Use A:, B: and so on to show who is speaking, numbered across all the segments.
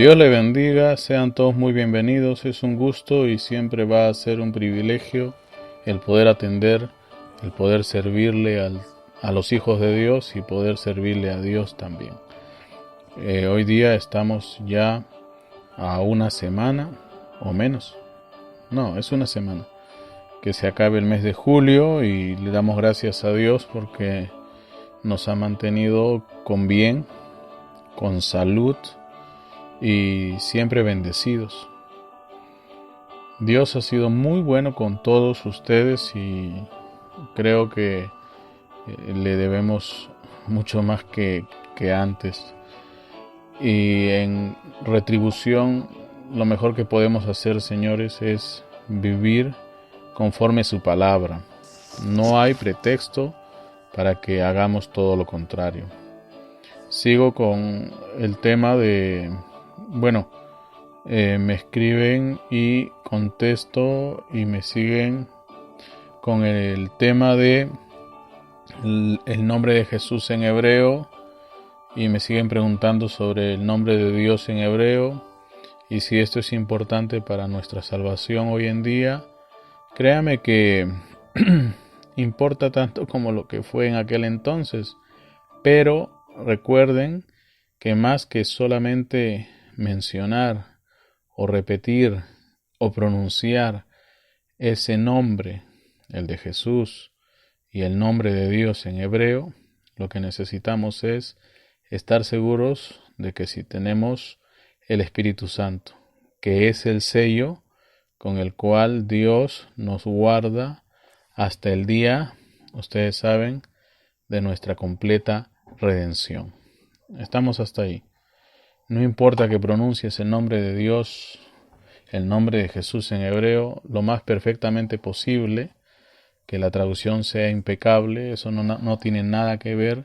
A: Dios le bendiga, sean todos muy bienvenidos, es un gusto y siempre va a ser un privilegio el poder atender, el poder servirle a los hijos de Dios y poder servirle a Dios también. Hoy día estamos ya a una semana o menos, no, es una semana, que se acabe el mes de julio y le damos gracias a Dios porque nos ha mantenido con bien, con salud y siempre bendecidos. Dios ha sido muy bueno con todos ustedes y creo que le debemos mucho más que antes. Y en retribución, lo mejor que podemos hacer, señores, es vivir conforme su palabra. No hay pretexto para que hagamos todo lo contrario. Sigo con el tema de, me escriben y contesto y me siguen con el tema de el nombre de Jesús en hebreo y me siguen preguntando sobre el nombre de Dios en hebreo y si esto es importante para nuestra salvación hoy en día. Créame que importa tanto como lo que fue en aquel entonces, pero recuerden que más que solamente mencionar o repetir o pronunciar ese nombre, el de Jesús y el nombre de Dios en hebreo, lo que necesitamos es estar seguros de que si tenemos el Espíritu Santo, que es el sello con el cual Dios nos guarda hasta el día, ustedes saben, de nuestra completa redención. Estamos hasta ahí. No importa que pronuncies el nombre de Dios, el nombre de Jesús en hebreo, lo más perfectamente posible, que la traducción sea impecable, eso no tiene nada que ver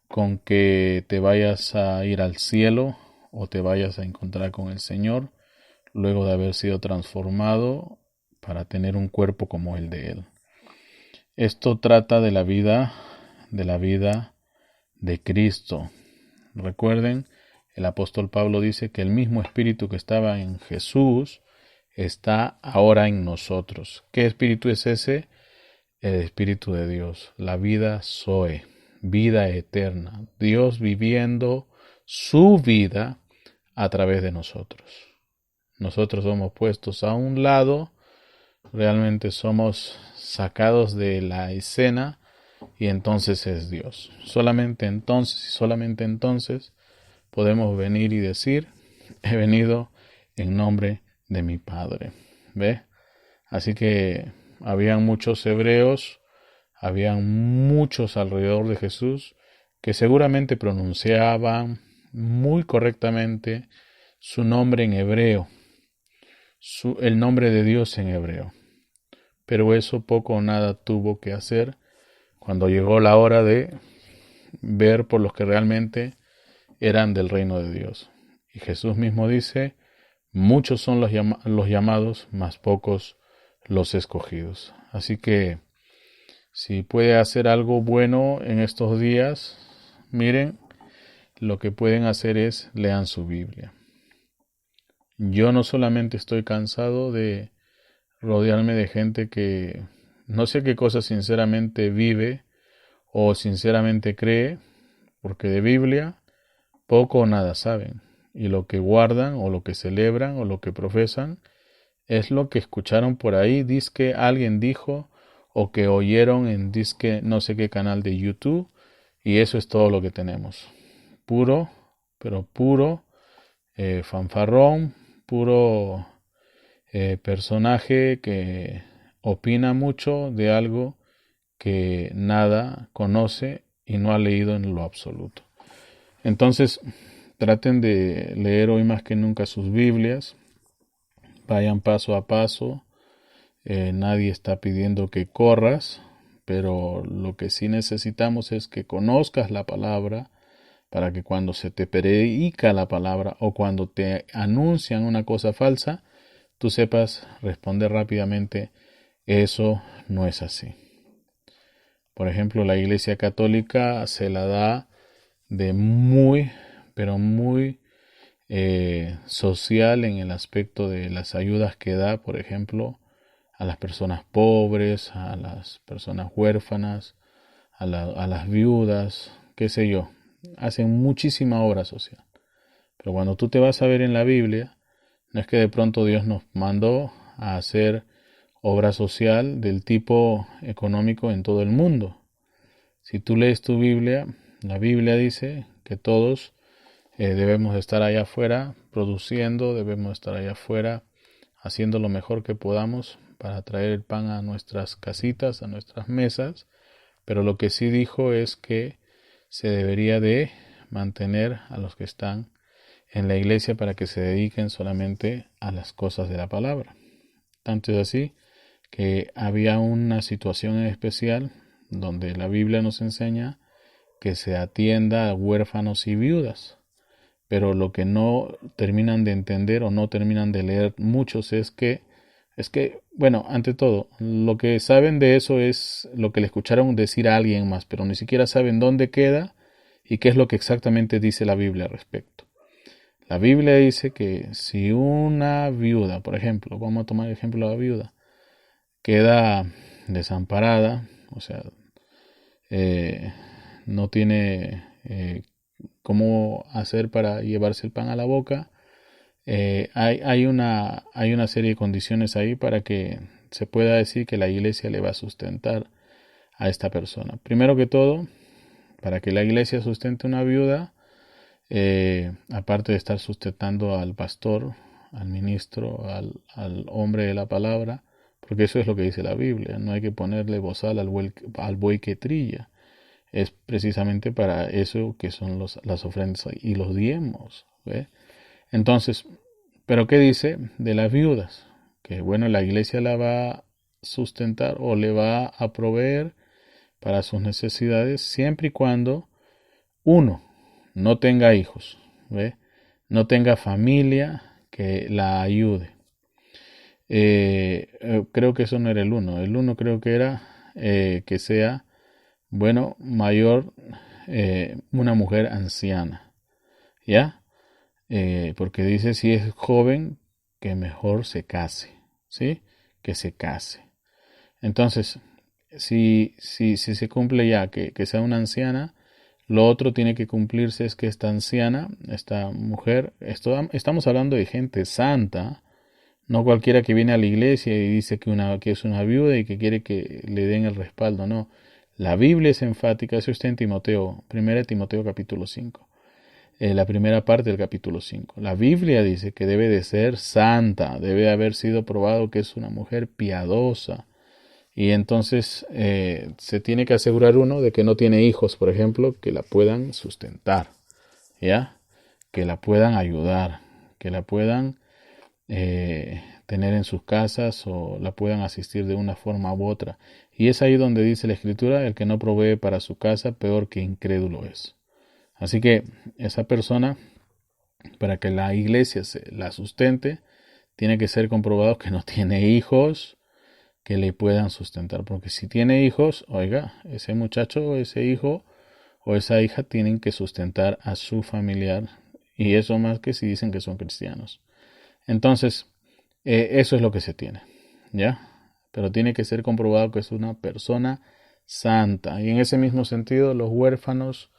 A: con que te vayas a ir al cielo o te vayas a encontrar con el Señor luego de haber sido transformado para tener un cuerpo como el de Él. Esto trata de la vida de Cristo. Recuerden, el apóstol Pablo dice que el mismo espíritu que estaba en Jesús está ahora en nosotros. ¿Qué espíritu es ese? El Espíritu de Dios, la vida Zoe, vida eterna, Dios viviendo su vida a través de nosotros. Nosotros somos puestos a un lado, realmente somos sacados de la escena y entonces es Dios. Solamente entonces podemos venir y decir, he venido en nombre de mi Padre. ¿Ve? Así que habían muchos hebreos, habían muchos alrededor de Jesús que seguramente pronunciaban muy correctamente su nombre en hebreo, el nombre de Dios en hebreo. Pero eso poco o nada tuvo que hacer cuando llegó la hora de ver por los que realmente eran del reino de Dios. Y Jesús mismo dice, muchos son los llamados, mas pocos los escogidos. Así que si puede hacer algo bueno en estos días, miren, lo que pueden hacer es lean su Biblia. Yo no solamente estoy cansado de rodearme de gente que no sé qué cosa sinceramente vive o sinceramente cree, porque de Biblia poco o nada saben, y lo que guardan o lo que celebran o lo que profesan es lo que escucharon por ahí, dizque alguien dijo o que oyeron en dizque no sé qué canal de YouTube, y eso es todo lo que tenemos. Puro, pero puro fanfarrón, puro personaje que opina mucho de algo que nada conoce y no ha leído en lo absoluto. Entonces, traten de leer hoy más que nunca sus Biblias, vayan paso a paso. Nadie está pidiendo que corras, pero lo que sí necesitamos es que conozcas la palabra para que cuando se te predica la palabra o cuando te anuncian una cosa falsa, tú sepas responder rápidamente, eso no es así. Por ejemplo, la Iglesia Católica se la da de muy, pero muy social en el aspecto de las ayudas que da, por ejemplo, a las personas pobres, a las personas huérfanas, a las viudas, qué sé yo. Hacen muchísima obra social. Pero cuando tú te vas a ver en la Biblia, no es que de pronto Dios nos mandó a hacer obra social del tipo económico en todo el mundo. Si tú lees tu Biblia, la Biblia dice que todos debemos estar allá afuera produciendo, debemos estar allá afuera haciendo lo mejor que podamos para traer el pan a nuestras casitas, a nuestras mesas, pero lo que sí dijo es que se debería de mantener a los que están en la iglesia para que se dediquen solamente a las cosas de la palabra. Tanto es así que había una situación en especial donde la Biblia nos enseña que se atienda a huérfanos y viudas. Pero lo que no terminan de entender o no terminan de leer muchos es que, bueno, ante todo, lo que saben de eso es lo que le escucharon decir a alguien más, pero ni siquiera saben dónde queda y qué es lo que exactamente dice la Biblia al respecto. La Biblia dice que si una viuda, por ejemplo, vamos a tomar el ejemplo de la viuda, queda desamparada, o sea, no tiene cómo hacer para llevarse el pan a la boca, hay una serie de condiciones ahí para que se pueda decir que la iglesia le va a sustentar a esta persona. Primero que todo, para que la iglesia sustente una viuda, aparte de estar sustentando al pastor, al ministro, al hombre de la palabra, porque eso es lo que dice la Biblia, no hay que ponerle bozal al buey que trilla. Es precisamente para eso que son las ofrendas y los diezmos. ¿Ve? Entonces, ¿pero qué dice de las viudas? Que bueno, la iglesia la va a sustentar o le va a proveer para sus necesidades siempre y cuando uno no tenga hijos, ¿ve? No tenga familia que la ayude. Creo que eso no era el uno. El uno creo que era que sea, bueno, mayor, una mujer anciana, ¿ya? Porque dice si es joven, que mejor se case, ¿sí? Que se case. Entonces, si se cumple ya que sea una anciana, lo otro tiene que cumplirse es que esta anciana, esta mujer, estamos hablando de gente santa, no cualquiera que viene a la iglesia y dice que es una viuda y que quiere que le den el respaldo, no. La Biblia es enfática, eso está en Timoteo, 1 Timoteo capítulo 5, la primera parte del capítulo 5. La Biblia dice que debe de ser santa, debe haber sido probado que es una mujer piadosa. Y entonces se tiene que asegurar uno de que no tiene hijos, por ejemplo, que la puedan sustentar, ¿ya? Que la puedan ayudar, que la puedan tener en sus casas o la puedan asistir de una forma u otra. Y es ahí donde dice la Escritura, el que no provee para su casa, peor que incrédulo es. Así que esa persona, para que la iglesia la sustente, tiene que ser comprobado que no tiene hijos que le puedan sustentar. Porque si tiene hijos, oiga, ese muchacho, ese hijo o esa hija tienen que sustentar a su familiar. Y eso más que si dicen que son cristianos. Entonces, eso es lo que se tiene, ¿ya? Pero tiene que ser comprobado que es una persona santa. Y en ese mismo sentido, los huérfanos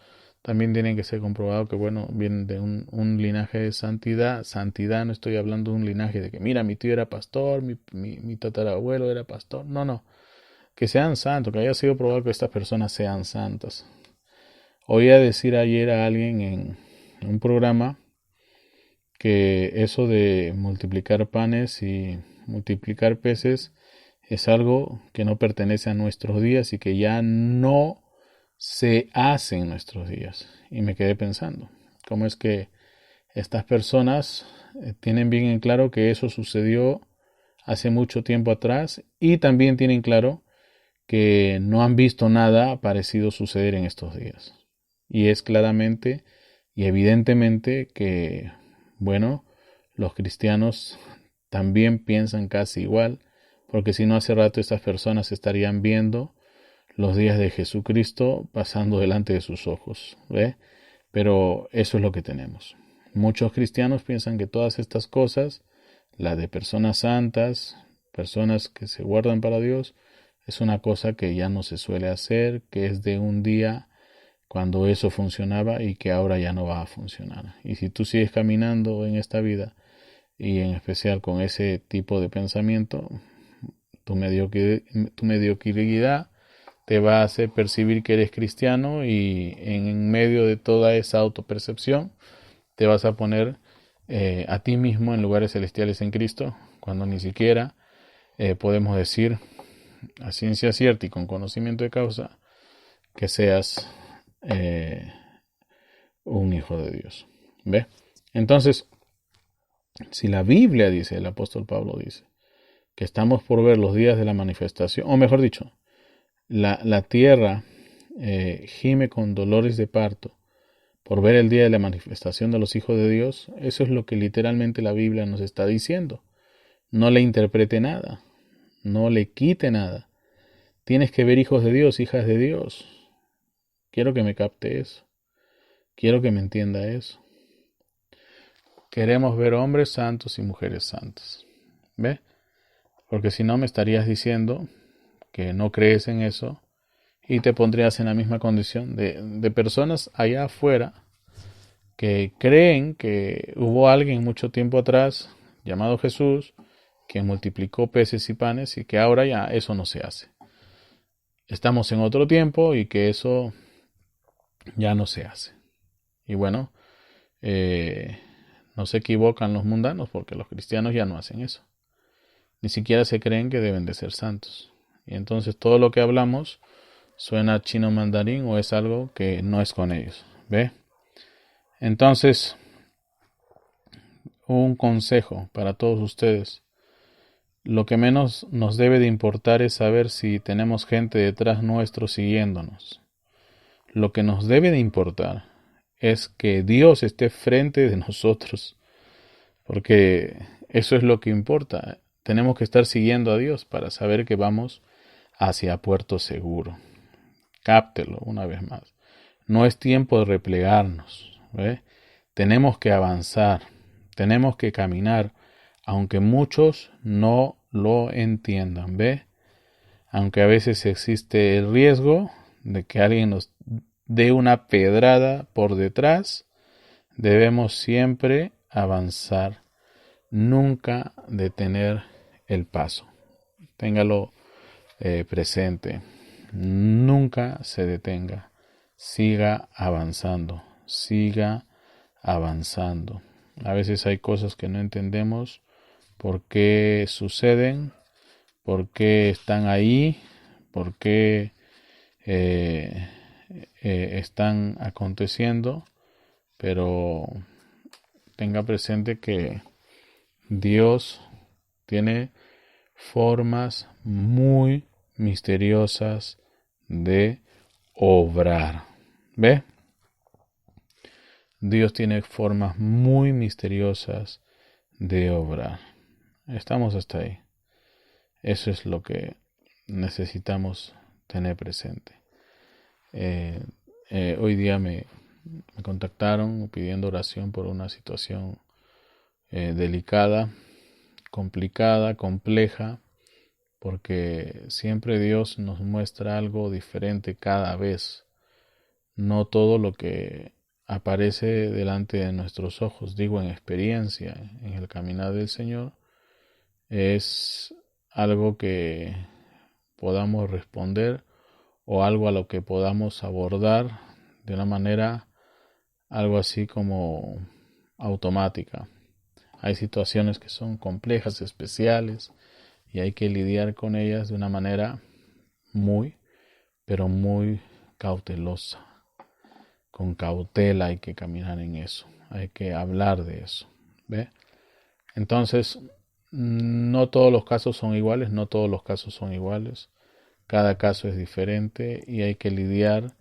A: también tienen que ser comprobados que, bueno, vienen de un linaje de santidad. Santidad, no estoy hablando de un linaje de que, mira, mi tío era pastor, mi tatarabuelo era pastor. No, no. Que sean santos, que haya sido probado que estas personas sean santas. Oía decir ayer a alguien en un programa que eso de multiplicar panes y multiplicar peces es algo que no pertenece a nuestros días y que ya no se hace en nuestros días. Y me quedé pensando, ¿cómo es que estas personas tienen bien en claro que eso sucedió hace mucho tiempo atrás y también tienen claro que no han visto nada parecido suceder en estos días? Y es claramente y evidentemente que, bueno, los cristianos también piensan casi igual, porque si no hace rato estas personas estarían viendo los días de Jesucristo pasando delante de sus ojos, ¿ve? Pero eso es lo que tenemos, Muchos cristianos piensan que todas estas cosas, la de personas santas, personas que se guardan para Dios, es una cosa que ya no se suele hacer, que es de un día cuando eso funcionaba y que ahora ya no va a funcionar. Y si tú sigues caminando en esta vida, y en especial con ese tipo de pensamiento, tu mediocridad te va a hacer percibir que eres cristiano, y en medio de toda esa autopercepción te vas a poner a ti mismo en lugares celestiales en Cristo, cuando ni siquiera podemos decir a ciencia cierta y con conocimiento de causa que seas un hijo de Dios. ¿Ve? Entonces, si la Biblia dice, el apóstol Pablo dice, que estamos por ver los días de la manifestación, o mejor dicho, la tierra gime con dolores de parto por ver el día de la manifestación de los hijos de Dios, eso es lo que literalmente la Biblia nos está diciendo. No le interprete nada, no le quite nada. Tienes que ver hijos de Dios, hijas de Dios. Quiero que me capte eso. Quiero que me entienda eso. Queremos ver hombres santos y mujeres santas. ¿Ve? Porque si no me estarías diciendo que no crees en eso y te pondrías en la misma condición de personas allá afuera que creen que hubo alguien mucho tiempo atrás llamado Jesús que multiplicó peces y panes y que ahora ya eso no se hace. Estamos en otro tiempo y que eso ya no se hace. Y bueno, no se equivocan los mundanos porque los cristianos ya no hacen eso. Ni siquiera se creen que deben de ser santos. Y entonces todo lo que hablamos suena chino mandarín o es algo que no es con ellos. ¿Ve? Entonces, un consejo para todos ustedes. Lo que menos nos debe de importar es saber si tenemos gente detrás nuestro siguiéndonos. Lo que nos debe de importar es que Dios esté frente de nosotros, porque eso es lo que importa. Tenemos que estar siguiendo a Dios para saber que vamos hacia puerto seguro. Cáptelo una vez más. No es tiempo de replegarnos, ¿ve? Tenemos que avanzar, tenemos que caminar, aunque muchos no lo entiendan, ¿ve? Aunque a veces existe el riesgo de que alguien nos dé una pedrada por detrás, debemos siempre avanzar, nunca detener el paso. Téngalo presente, nunca se detenga, siga avanzando, siga avanzando. A veces hay cosas que no entendemos por qué suceden, por qué están ahí, por qué están aconteciendo, pero tenga presente que Dios tiene formas muy misteriosas de obrar. ¿Ve? Dios tiene formas muy misteriosas de obrar. Estamos hasta ahí. Eso es lo que necesitamos tener presente. Hoy día me contactaron pidiendo oración por una situación delicada, complicada, compleja, porque siempre Dios nos muestra algo diferente cada vez. No todo lo que aparece delante de nuestros ojos, digo en experiencia, en el caminar del Señor, es algo que podamos responder o algo a lo que podamos abordar de una manera algo así como automática. Hay situaciones que son complejas, especiales, y hay que lidiar con ellas de una manera muy, pero muy cautelosa. Con cautela hay que caminar en eso, hay que hablar de eso. ¿Ve? Entonces, no todos los casos son iguales, no todos los casos son iguales. Cada caso es diferente y hay que lidiar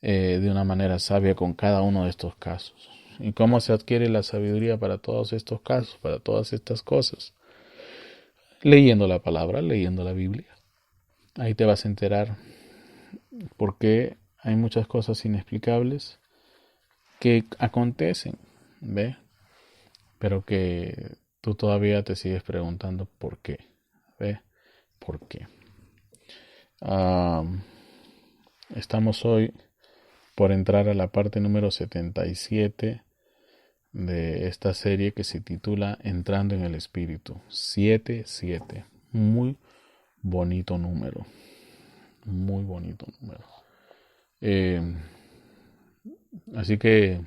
A: de una manera sabia con cada uno de estos casos. ¿Y cómo se adquiere la sabiduría para todos estos casos, para todas estas cosas? Leyendo la palabra, leyendo la Biblia. Ahí te vas a enterar por qué hay muchas cosas inexplicables que acontecen, ¿ve? pero que tú todavía te sigues preguntando por qué. ¿Ve? ¿Por qué? Estamos hoy por entrar a la parte número 77 de esta serie que se titula Entrando en el Espíritu. 77. Muy bonito número. Muy bonito número. Así que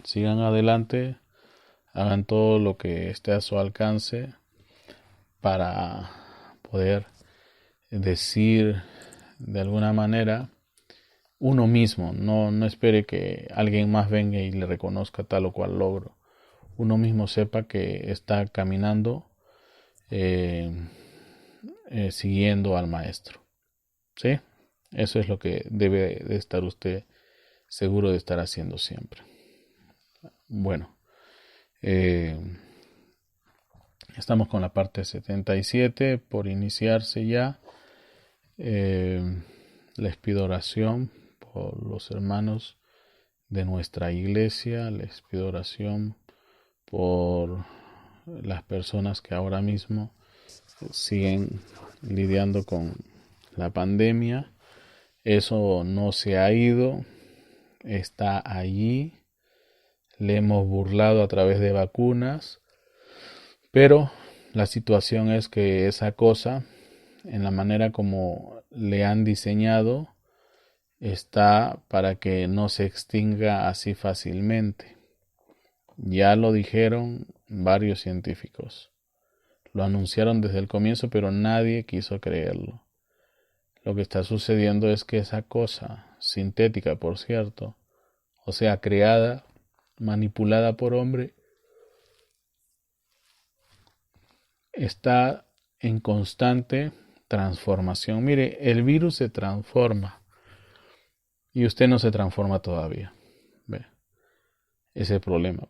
A: sigan adelante, hagan todo lo que esté a su alcance para poder decir de alguna manera uno mismo. No espere que alguien más venga y le reconozca tal o cual logro. Uno mismo sepa que está caminando siguiendo al maestro. ¿Sí? Eso es lo que debe de estar usted seguro de estar haciendo siempre. Bueno, estamos con la parte 77 por iniciarse ya. Les pido oración por los hermanos de nuestra iglesia. Les pido oración por las personas que ahora mismo siguen lidiando con la pandemia. Eso no se ha ido, está allí. Le hemos burlado a través de vacunas, pero la situación es que esa cosa, en la manera como le han diseñado, está para que no se extinga así fácilmente. Ya lo dijeron varios científicos. Lo anunciaron desde el comienzo, pero nadie quiso creerlo. Lo que está sucediendo es que esa cosa, sintética por cierto, o sea, creada, manipulada por hombre, está en constante transformación. Mire, el virus se transforma y usted no se transforma todavía. ¿Ve? Ese es el problema.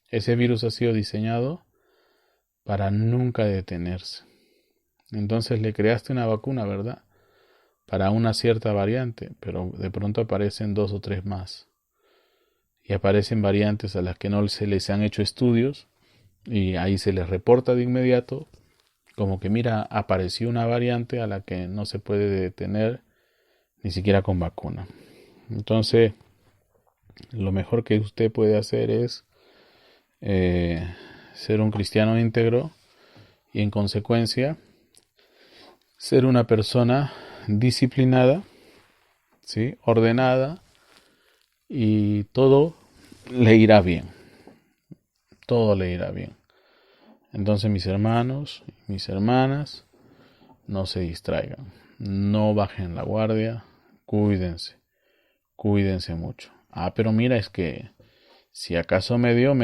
A: Ese virus ha sido diseñado para nunca detenerse. Entonces le creaste una vacuna, ¿verdad? Para una cierta variante, pero de pronto aparecen 2 o 3 más. Y aparecen variantes a las que no se les han hecho estudios y ahí se les reporta de inmediato como que mira, apareció una variante a la que no se puede detener ni siquiera con vacuna. Entonces, lo mejor que usted puede hacer es ser un cristiano íntegro y en consecuencia ser una persona disciplinada, ¿sí? Ordenada, y todo le irá bien. Todo le irá bien. Entonces, mis hermanos, mis hermanas, no se distraigan, no bajen la guardia, cuídense mucho. Pero mira, es que si acaso me dio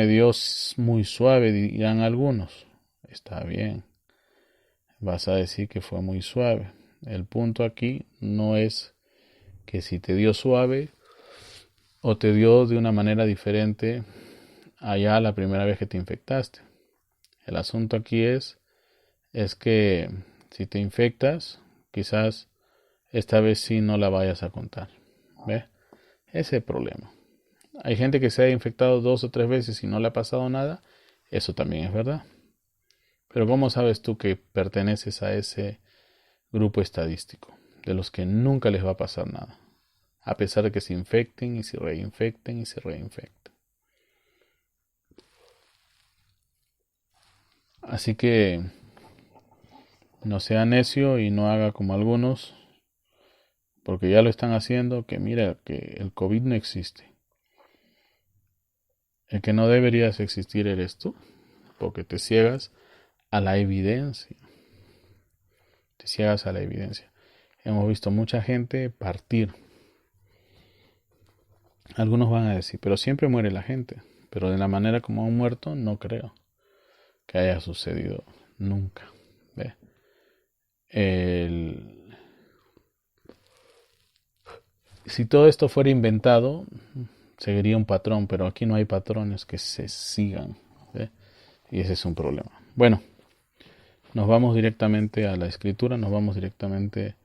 A: muy suave, dirán algunos. Está bien, vas a decir que fue muy suave. El punto aquí no es que si te dio suave o te dio de una manera diferente allá la primera vez que te infectaste. El asunto aquí es que si te infectas, quizás esta vez sí no la vayas a contar. ¿Ves? Ese es el problema. Hay gente que se ha infectado 2 o 3 veces y no le ha pasado nada. Eso también es verdad. Pero ¿cómo sabes tú que perteneces a ese grupo estadístico de los que nunca les va a pasar nada? A pesar de que se infecten y se reinfecten y se reinfecten. Así que no sea necio y no haga como algunos, porque ya lo están haciendo, que mira que el COVID no existe. El que no deberías existir eres tú, porque te ciegas a la evidencia. Te ciegas a la evidencia. Hemos visto mucha gente partir. Algunos van a decir, pero siempre muere la gente. Pero de la manera como han muerto, no creo que haya sucedido nunca. ¿Ve? Si todo esto fuera inventado, seguiría un patrón, pero aquí no hay patrones que se sigan. ¿Ve? Y ese es un problema. Bueno, nos vamos directamente a la escritura, nos vamos directamente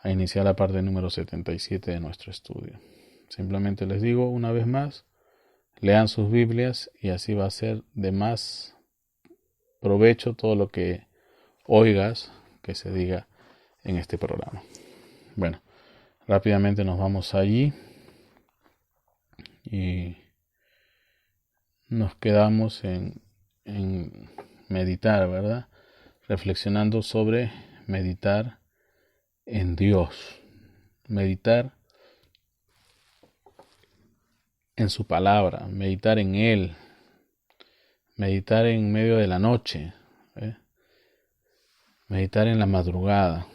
A: a iniciar la parte número 77 de nuestro estudio. Simplemente les digo una vez más, lean sus Biblias y así va a ser de más provecho todo lo que oigas que se diga en este programa. Bueno, rápidamente nos vamos allí y nos quedamos en meditar, ¿verdad? Reflexionando sobre meditar en Dios, meditar en su palabra, meditar en Él, meditar en medio de la noche, meditar en la madrugada.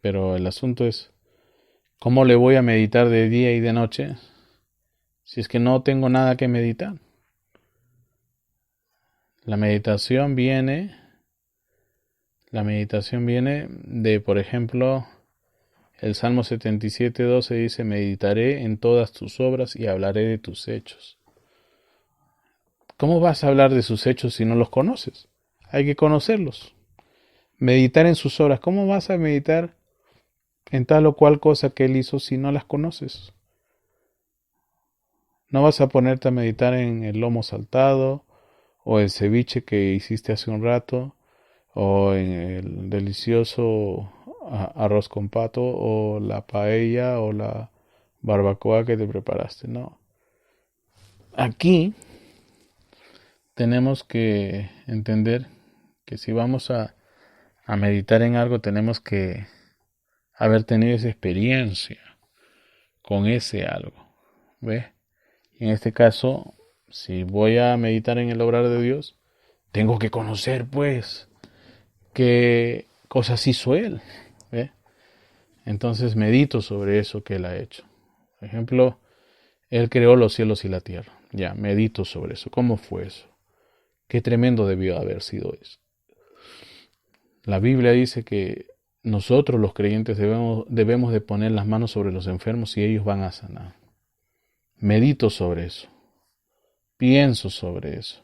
A: Pero el asunto es, ¿cómo le voy a meditar de día y de noche si es que no tengo nada que meditar? La meditación viene de, por ejemplo, el Salmo 77:12 dice: meditaré en todas tus obras y hablaré de tus hechos. ¿Cómo vas a hablar de sus hechos si no los conoces? Hay que conocerlos. Meditar en sus obras. ¿Cómo vas a meditar en tal o cual cosa que Él hizo si no las conoces? No vas a ponerte a meditar en el lomo saltado, o el ceviche que hiciste hace un rato, o en el delicioso arroz con pato, o la paella, o la barbacoa que te preparaste. No. Aquí tenemos que entender que si vamos a meditar en algo, tenemos que haber tenido esa experiencia con ese algo. ¿Ves? En este caso, si voy a meditar en el obrar de Dios, tengo que conocer, pues, qué cosas hizo Él. ¿Ves? Entonces medito sobre eso que Él ha hecho. Por ejemplo, Él creó los cielos y la tierra. Ya, medito sobre eso. ¿Cómo fue eso? Qué tremendo debió haber sido eso. La Biblia dice que nosotros los creyentes debemos de poner las manos sobre los enfermos y ellos van a sanar. Medito sobre eso. Pienso sobre eso.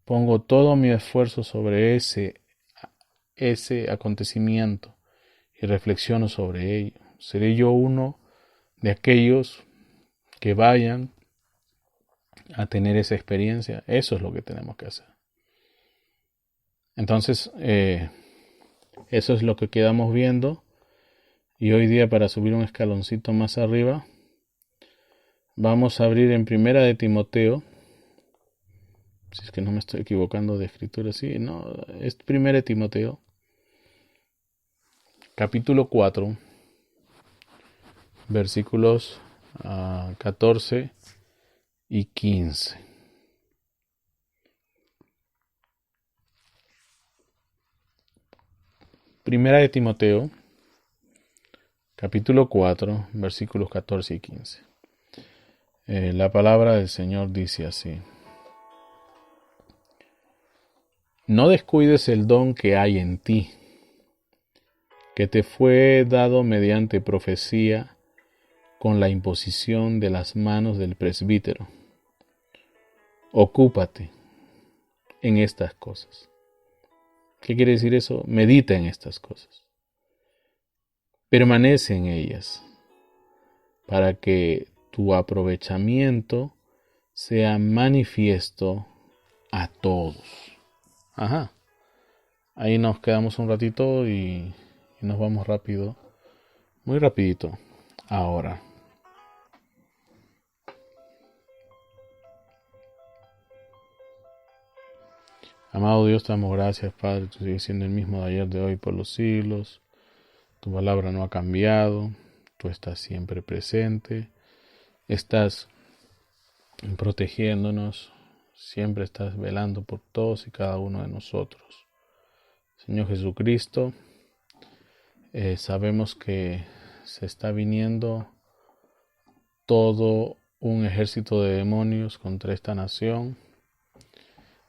A: Pongo todo mi esfuerzo sobre ese acontecimiento y reflexiono sobre ello. ¿Seré yo uno de aquellos que vayan a tener esa experiencia? Eso es lo que tenemos que hacer. Entonces, eso es lo que quedamos viendo. Y hoy día, para subir un escaloncito más arriba, vamos a abrir en Primera de Timoteo. Si es que no me estoy equivocando de escritura, sí, no, es Primera de Timoteo, capítulo 4, versículos 14 y 15. Primera de Timoteo, capítulo 4, versículos 14 y 15. La palabra del Señor dice así: no descuides el don que hay en ti, que te fue dado mediante profecía con la imposición de las manos del presbítero. Ocúpate en estas cosas. ¿Qué quiere decir eso? Medita en estas cosas. Permanece en ellas, para que tu aprovechamiento sea manifiesto a todos. Ajá. Ahí nos quedamos un ratito y nos vamos rápido. Muy rapidito. Ahora. Amado Dios, te damos gracias, Padre. Tú sigues siendo el mismo de ayer, de hoy, por los siglos. Tu palabra no ha cambiado. Tú estás siempre presente. Estás protegiéndonos. Siempre estás velando por todos y cada uno de nosotros. Señor Jesucristo, sabemos que se está viniendo todo un ejército de demonios contra esta nación.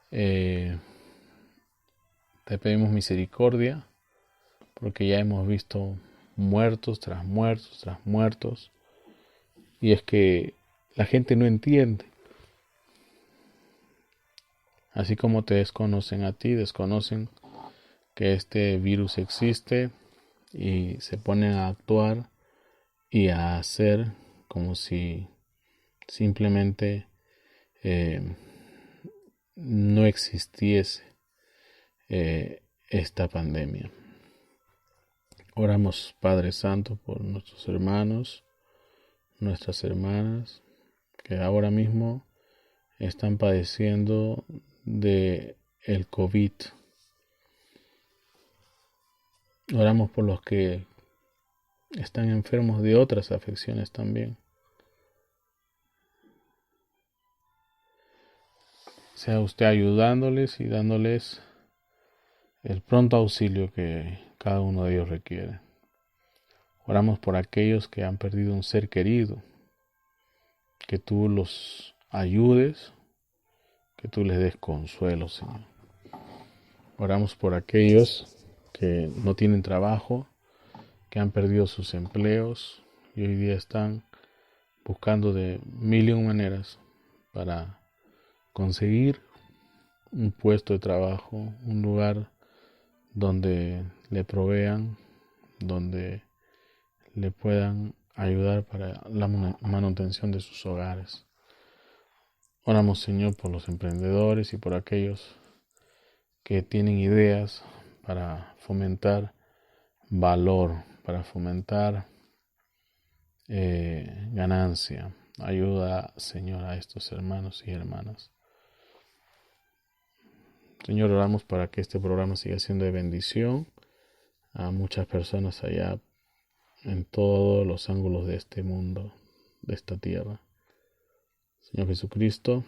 A: Te pedimos misericordia, porque ya hemos visto muertos tras muertos tras muertos, y es que la gente no entiende. Así como te desconocen a ti, desconocen que este virus existe y se ponen a actuar y a hacer como si simplemente no existiese esta pandemia. Oramos, Padre Santo, por nuestros hermanos, nuestras hermanas, que ahora mismo están padeciendo de el COVID. Oramos por los que están enfermos de otras afecciones también. Sea usted ayudándoles y dándoles el pronto auxilio que cada uno de ellos requiere. Oramos por aquellos que han perdido un ser querido, que tú los ayudes, que tú les des consuelo, Señor. Oramos por aquellos que no tienen trabajo, que han perdido sus empleos y hoy día están buscando de mil y un maneras para conseguir un puesto de trabajo, un lugar donde le provean, donde le puedan ayudar para la manutención de sus hogares. Oramos, Señor, por los emprendedores y por aquellos que tienen ideas para fomentar valor, para fomentar ganancia. Ayuda, Señor, a estos hermanos y hermanas. Señor, oramos para que este programa siga siendo de bendición a muchas personas allá en todos los ángulos de este mundo, de esta tierra. Señor Jesucristo,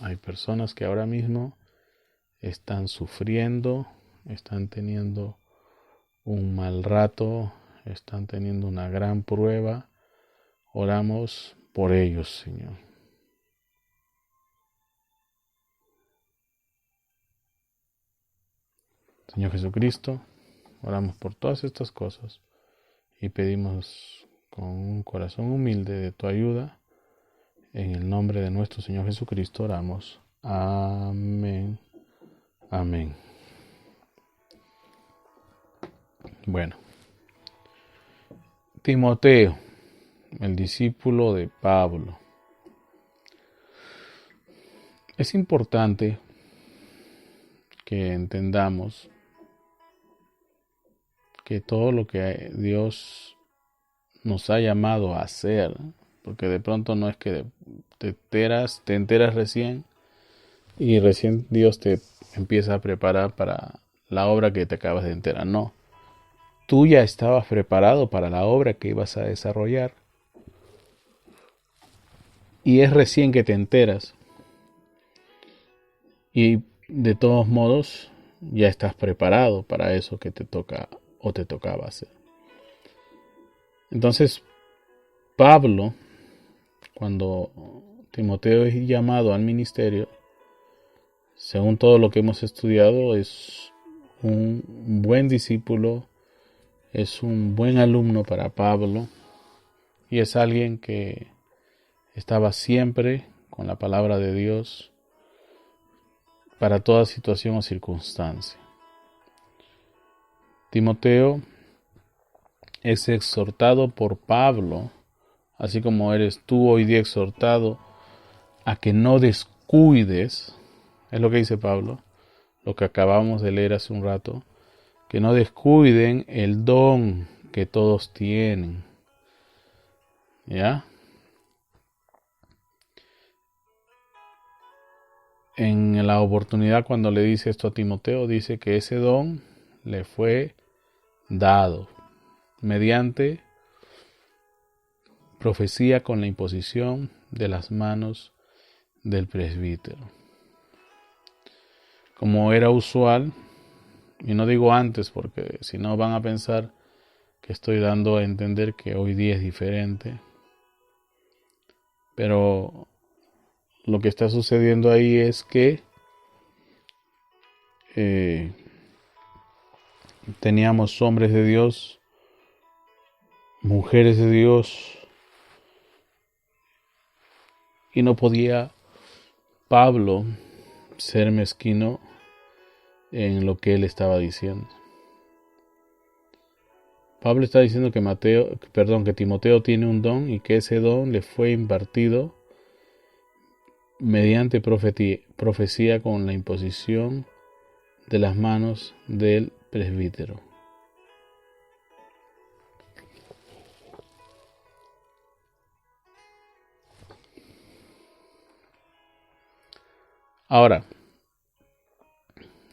A: hay personas que ahora mismo están sufriendo, están teniendo un mal rato, están teniendo una gran prueba. Oramos por ellos, Señor. Señor Jesucristo, oramos por todas estas cosas y pedimos con un corazón humilde de tu ayuda. En el nombre de nuestro Señor Jesucristo oramos. Amén. Amén. Bueno, Timoteo, el discípulo de Pablo. Es importante que entendamos que todo lo que Dios nos ha llamado a hacer, porque de pronto no es que te enteras recién y recién Dios te empieza a preparar para la obra que te acabas de enterar. No, tú ya estabas preparado para la obra que ibas a desarrollar y es recién que te enteras y de todos modos ya estás preparado para eso que te toca o te tocaba hacer. Entonces, Pablo, cuando Timoteo es llamado al ministerio, según todo lo que hemos estudiado, es un buen discípulo, es un buen alumno para Pablo y es alguien que estaba siempre con la palabra de Dios para toda situación o circunstancia. Timoteo es exhortado por Pablo, así como eres tú hoy día exhortado a que no descuides, es lo que dice Pablo, lo que acabamos de leer hace un rato, que no descuiden el don que todos tienen. ¿Ya? En la oportunidad cuando le dice esto a Timoteo, dice que ese don le fue dado mediante profecía con la imposición de las manos del presbítero. Como era usual, y no digo antes porque si no van a pensar que estoy dando a entender que hoy día es diferente, pero lo que está sucediendo ahí es que teníamos hombres de Dios, mujeres de Dios, y no podía Pablo ser mezquino en lo que él estaba diciendo. Pablo está diciendo que Timoteo tiene un don y que ese don le fue impartido mediante profecía con la imposición de las manos del presbítero. Ahora,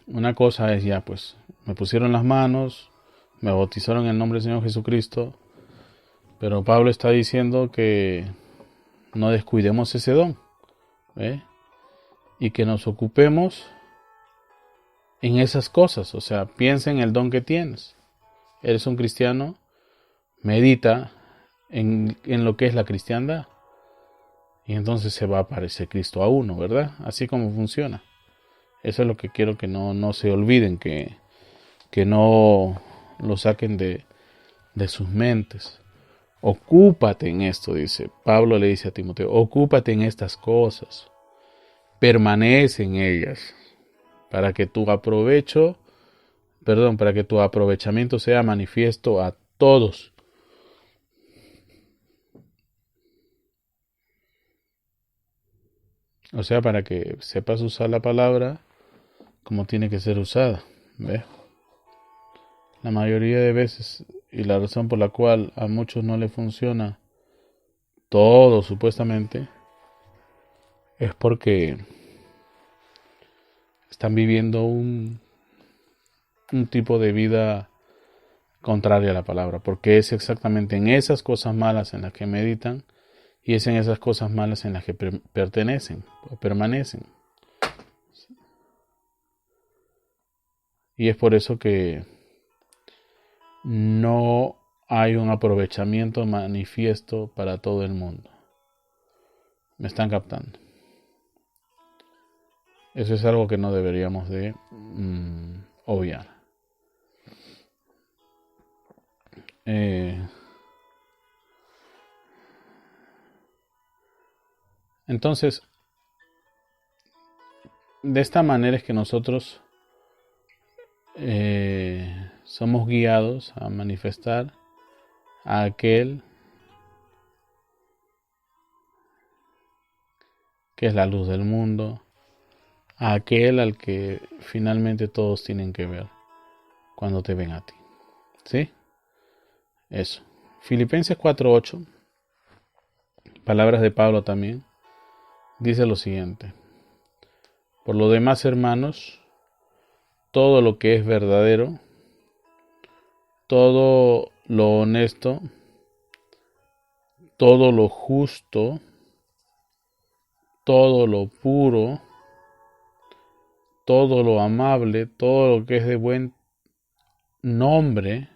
A: una cosa es ya, pues, me pusieron las manos, me bautizaron en el nombre del Señor Jesucristo, pero Pablo está diciendo que no descuidemos ese don, ¿eh? Y que nos ocupemos en esas cosas, o sea, piensa en el don que tienes. Eres un cristiano, medita en lo que es la cristiandad, y entonces se va a aparecer Cristo a uno, ¿verdad? Así como funciona. Eso es lo que quiero que no se olviden, que no lo saquen de sus mentes. Ocúpate en esto, dice Pablo, le dice a Timoteo, ocúpate en estas cosas, permanece en ellas, para que tu aprovechamiento sea manifiesto a todos. O sea, para que sepas usar la palabra como tiene que ser usada. ¿Ves? La mayoría de veces, y la razón por la cual a muchos no les funciona todo supuestamente, es porque están viviendo un tipo de vida contraria a la palabra, porque es exactamente en esas cosas malas en las que meditan y es en esas cosas malas en las que pertenecen o permanecen. Y es por eso que no hay un aprovechamiento manifiesto para todo el mundo. ¿Me están captando? Eso es algo que no deberíamos de obviar. Entonces, de esta manera es que nosotros somos guiados a manifestar a aquel que es la luz del mundo, a aquel al que finalmente todos tienen que ver cuando te ven a ti. ¿Sí? Eso. Filipenses 4:8, palabras de Pablo también, dice lo siguiente: por lo demás, hermanos, todo lo que es verdadero, todo lo honesto, todo lo justo, todo lo puro, todo lo amable, todo lo que es de buen nombre,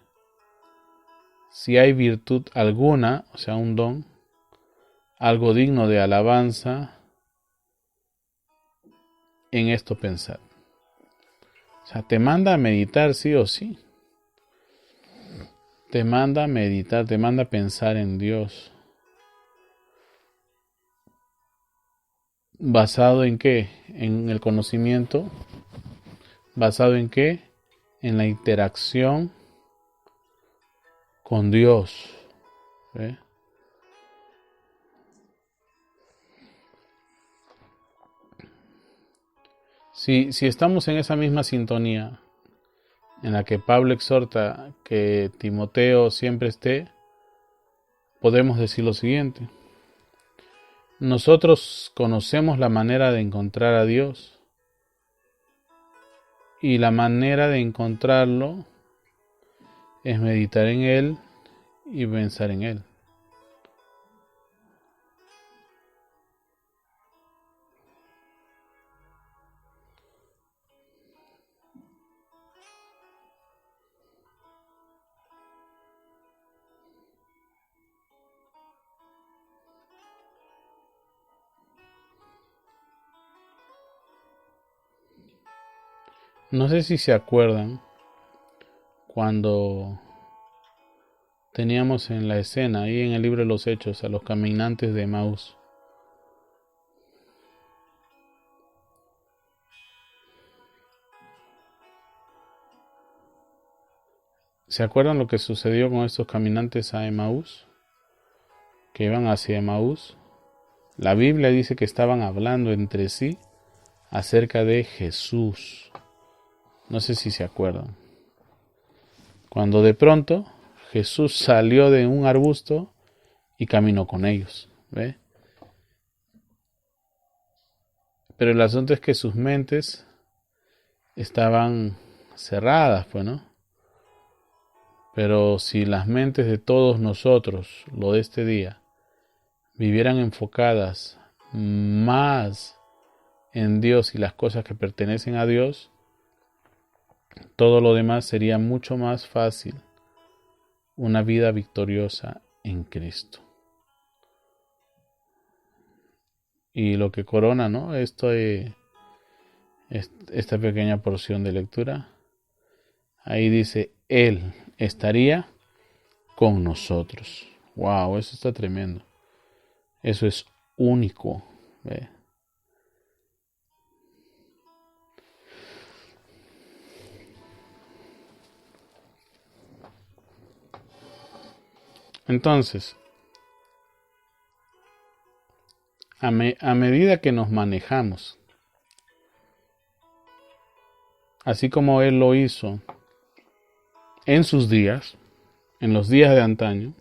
A: si hay virtud alguna, o sea, un don, algo digno de alabanza, en esto pensad. O sea, te manda a meditar sí o sí. Te manda a meditar, te manda a pensar en Dios. ¿Basado en qué? En el conocimiento. ¿Basado en qué? En la interacción con Dios. ¿Ve? Si estamos en esa misma sintonía en la que Pablo exhorta que Timoteo siempre esté, podemos decir lo siguiente: nosotros conocemos la manera de encontrar a Dios, y la manera de encontrarlo es meditar en Él y pensar en Él. No sé si se acuerdan cuando teníamos en la escena, ahí en el libro de los Hechos, a los caminantes de Emaús. ¿Se acuerdan lo que sucedió con estos caminantes a Emaús? Que iban hacia Emaús. La Biblia dice que estaban hablando entre sí acerca de Jesús. No sé si se acuerdan. Cuando de pronto Jesús salió de un arbusto y caminó con ellos. ¿Ve? Pero el asunto es que sus mentes estaban cerradas, pues, ¿no? Pero si las mentes de todos nosotros, lo de este día, vivieran enfocadas más en Dios y las cosas que pertenecen a Dios, todo lo demás sería mucho más fácil. Una vida victoriosa en Cristo. Y lo que corona, ¿no? Esta pequeña porción de lectura, ahí dice, Él estaría con nosotros. Wow, eso está tremendo. Eso es único. ¿Ve? Entonces, a medida que nos manejamos, así como Él lo hizo en sus días, en los días de antaño,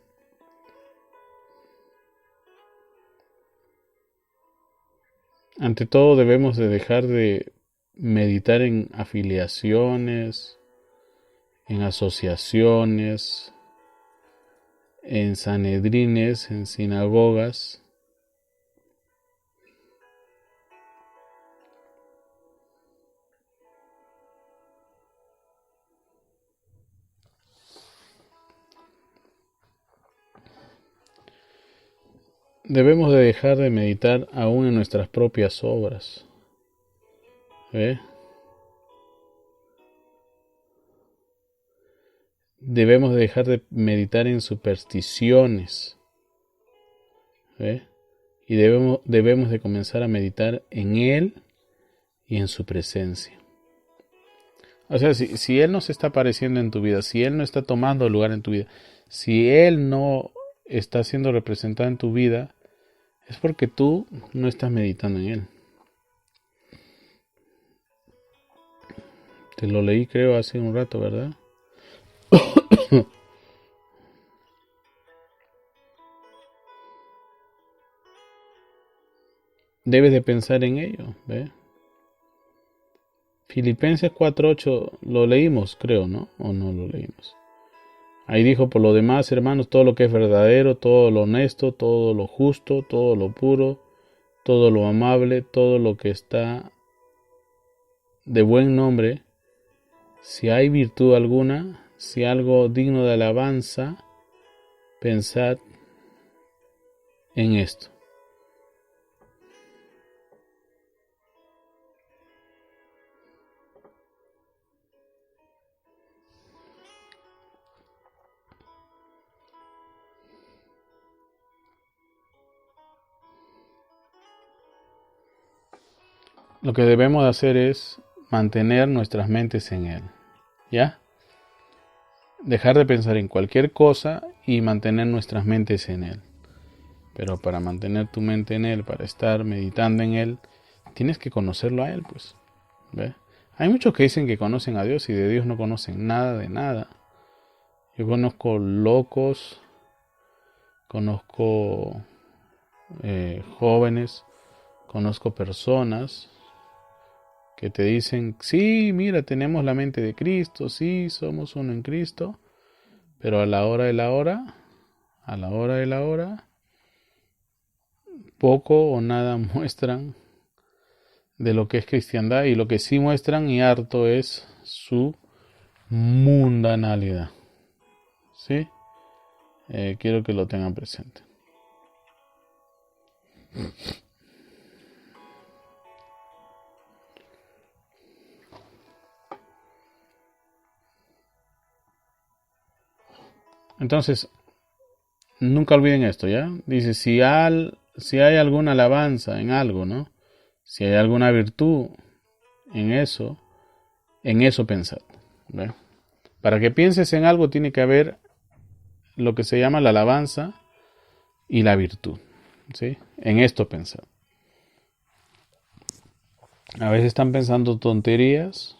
A: ante todo debemos de dejar de meditar en afiliaciones, en asociaciones, en sanedrines, en sinagogas. Debemos de dejar de meditar aún en nuestras propias obras. ¿Ve? Debemos de dejar de meditar en supersticiones. ¿Ve? Y debemos de comenzar a meditar en Él y en su presencia. O sea, si Él no se está apareciendo en tu vida, si Él no está tomando lugar en tu vida, si Él no está siendo representado en tu vida, es porque tú no estás meditando en Él. Te lo leí creo hace un rato, ¿verdad? Debes de pensar en ello, ¿ve? Filipenses 4:8 lo leímos, creo, ¿no? ¿O no lo leímos? Ahí dijo, por lo demás, hermanos, todo lo que es verdadero, todo lo honesto, todo lo justo, todo lo puro, todo lo amable, todo lo que está de buen nombre, si hay virtud alguna, si algo digno de alabanza, pensad en esto. Lo que debemos hacer es mantener nuestras mentes en Él, ¿ya? Dejar de pensar en cualquier cosa y mantener nuestras mentes en Él. Pero para mantener tu mente en Él, para estar meditando en Él, tienes que conocerlo a Él, pues. ¿Ve? Hay muchos que dicen que conocen a Dios y de Dios no conocen nada de nada. Yo conozco locos, conozco jóvenes, conozco personas que te dicen, sí, mira, tenemos la mente de Cristo, sí, somos uno en Cristo, pero a la hora de la hora, poco o nada muestran de lo que es cristiandad, y lo que sí muestran y harto es su mundanalidad. ¿Sí? Quiero que lo tengan presente. Entonces, nunca olviden esto, ¿ya? Dice, si hay alguna alabanza en algo, ¿no? Si hay alguna virtud en eso pensad, ¿ve? Para que pienses en algo tiene que haber lo que se llama la alabanza y la virtud, ¿sí? En esto pensar. A veces están pensando tonterías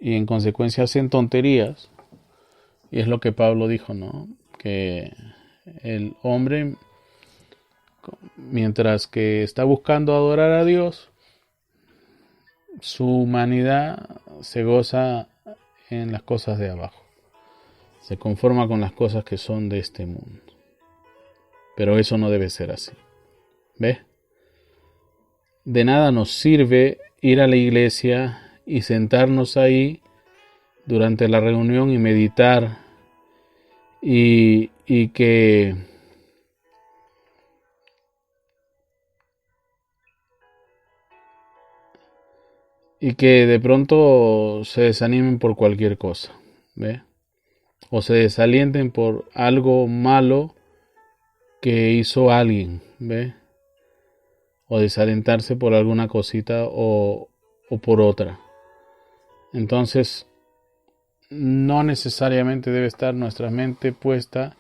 A: y en consecuencia hacen tonterías. Y es lo que Pablo dijo, ¿no? Que el hombre, mientras que está buscando adorar a Dios, su humanidad se goza en las cosas de abajo. Se conforma con las cosas que son de este mundo. Pero eso no debe ser así. ¿Ves? De nada nos sirve ir a la iglesia y sentarnos ahí durante la reunión y meditar y que de pronto se desanimen por cualquier cosa, ¿ve? O se desalienten por algo malo que hizo alguien, ¿ve? O desalentarse por alguna cosita o por otra. Entonces, no necesariamente debe estar nuestra mente puesta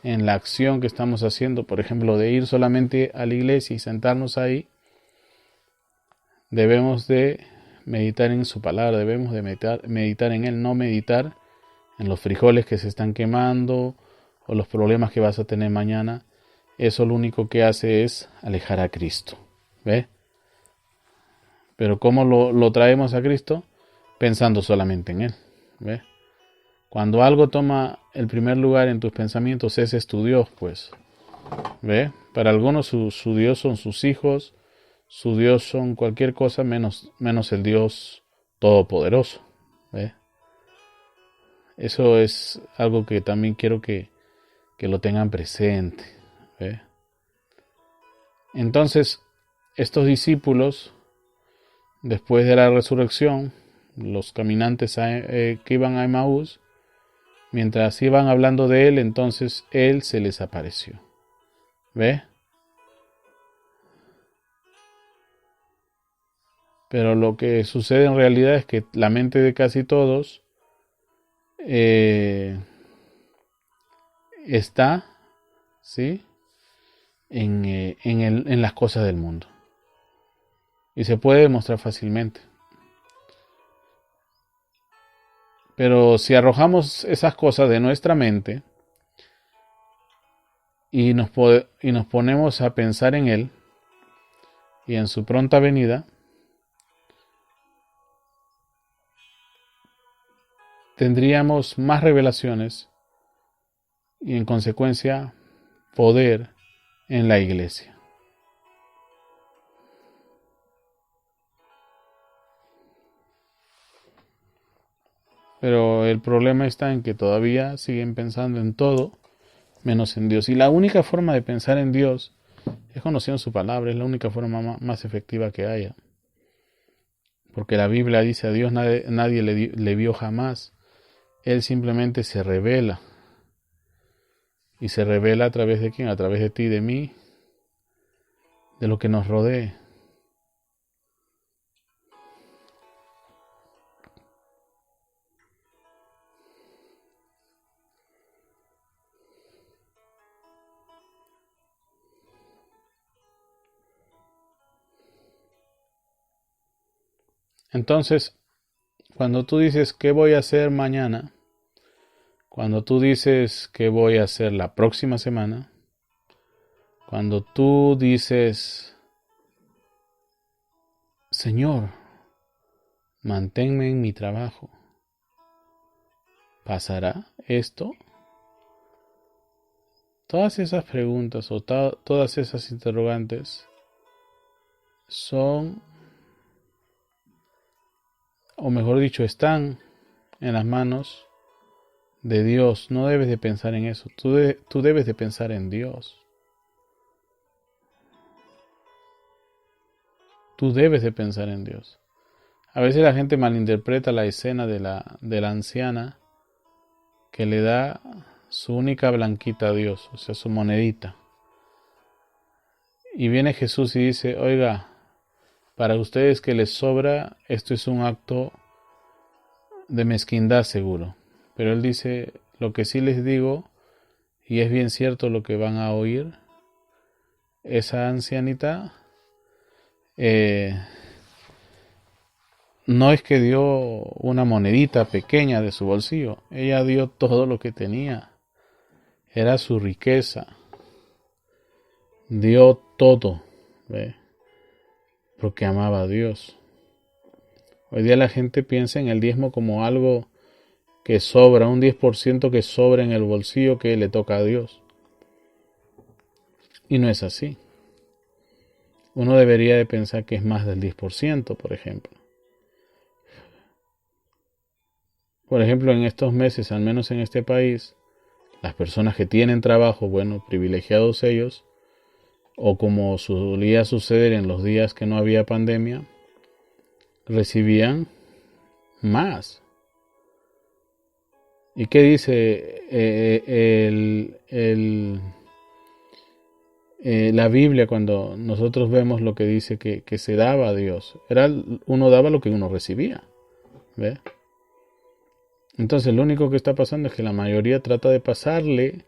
A: en la acción que estamos haciendo, por ejemplo, de ir solamente a la iglesia y sentarnos ahí. Debemos de meditar en su palabra, debemos de meditar en él, no meditar en los frijoles que se están quemando o los problemas que vas a tener mañana. Eso lo único que hace es alejar a Cristo, ¿ve? Pero ¿cómo lo traemos a Cristo? Pensando solamente en él, ¿ve? Cuando algo toma el primer lugar en tus pensamientos, ese es tu Dios, pues, ¿ve? Para algunos su Dios son sus hijos, su Dios son cualquier cosa menos el Dios todopoderoso, ¿ve? Eso es algo que también quiero que lo tengan presente, ¿ve? Entonces, estos discípulos, después de la resurrección, los caminantes que iban a Emaús, mientras iban hablando de él, entonces él se les apareció, ¿ve? Pero lo que sucede en realidad es que la mente de casi todos está, ¿sí?, en las cosas del mundo. Y se puede demostrar fácilmente. Pero si arrojamos esas cosas de nuestra mente y nos ponemos a pensar en Él y en su pronta venida, tendríamos más revelaciones y en consecuencia poder en la iglesia. Pero el problema está en que todavía siguen pensando en todo menos en Dios. Y la única forma de pensar en Dios es conociendo su palabra, es la única forma más efectiva que haya. Porque la Biblia dice a Dios nadie le vio jamás. Él simplemente se revela. Y se revela a través de quién, a través de ti, de mí, de lo que nos rodee. Entonces, cuando tú dices qué voy a hacer mañana, cuando tú dices qué voy a hacer la próxima semana, cuando tú dices, Señor, manténme en mi trabajo, ¿pasará esto? Todas esas preguntas o todas esas interrogantes son, o mejor dicho, están en las manos de Dios. No debes de pensar en eso. Tú debes de pensar en Dios. Tú debes de pensar en Dios. A veces la gente malinterpreta la escena de la anciana que le da su única blanquita a Dios, o sea, su monedita. Y viene Jesús y dice, oiga, para ustedes que les sobra, esto es un acto de mezquindad seguro. Pero él dice, lo que sí les digo, y es bien cierto lo que van a oír, esa ancianita no es que dio una monedita pequeña de su bolsillo, ella dio todo lo que tenía, era su riqueza, dio todo, ¿ve? Porque amaba a Dios. Hoy día la gente piensa en el diezmo como algo que sobra, un 10% que sobra en el bolsillo que le toca a Dios. Y no es así. Uno debería de pensar que es más del 10%, por ejemplo. Por ejemplo, en estos meses, al menos en este país, las personas que tienen trabajo, bueno, privilegiados ellos, o como solía suceder en los días que no había pandemia, recibían más. ¿Y qué dice la Biblia cuando nosotros vemos lo que dice que se daba a Dios? Uno daba lo que uno recibía, ¿ve? Entonces lo único que está pasando es que la mayoría trata de pasarle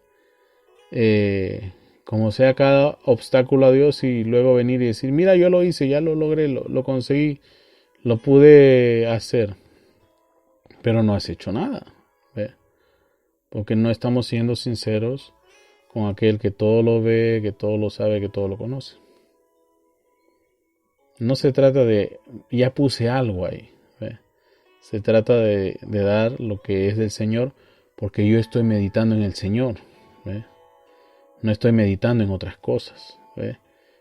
A: como sea cada obstáculo a Dios y luego venir y decir, mira, yo lo hice, ya lo logré, lo conseguí, lo pude hacer, pero no has hecho nada, ¿ve? Porque no estamos siendo sinceros con aquel que todo lo ve, que todo lo sabe, que todo lo conoce. No se trata de, ya puse algo ahí, ¿ve? Se trata de dar lo que es del Señor, porque yo estoy meditando en el Señor, ¿ve? No estoy meditando en otras cosas, ¿ve?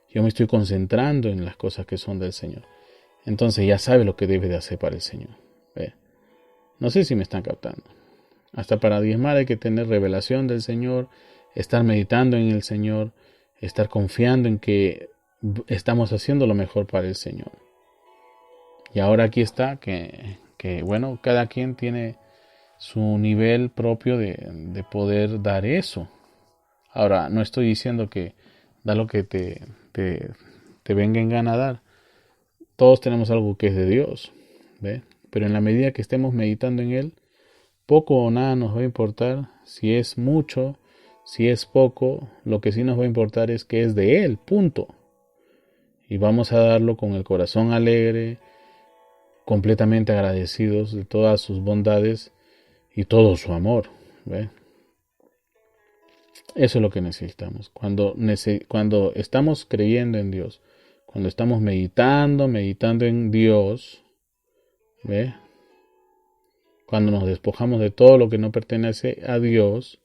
A: Yo me estoy concentrando en las cosas que son del Señor. Entonces ya sabe lo que debe de hacer para el Señor, ¿ve? No sé si me están captando. Hasta para diezmar hay que tener revelación del Señor, estar meditando en el Señor, estar confiando en que estamos haciendo lo mejor para el Señor. Y ahora aquí está que bueno, cada quien tiene su nivel propio de poder dar eso. Ahora, no estoy diciendo que da lo que te venga en gana dar. Todos tenemos algo que es de Dios, ¿ve? Pero en la medida que estemos meditando en Él, poco o nada nos va a importar si es mucho, si es poco. Lo que sí nos va a importar es que es de Él, punto. Y vamos a darlo con el corazón alegre, completamente agradecidos de todas sus bondades y todo su amor, ¿ve? Eso es lo que necesitamos. Cuando estamos creyendo en Dios, cuando estamos meditando en Dios, ¿ve? Cuando nos despojamos de todo lo que no pertenece a Dios,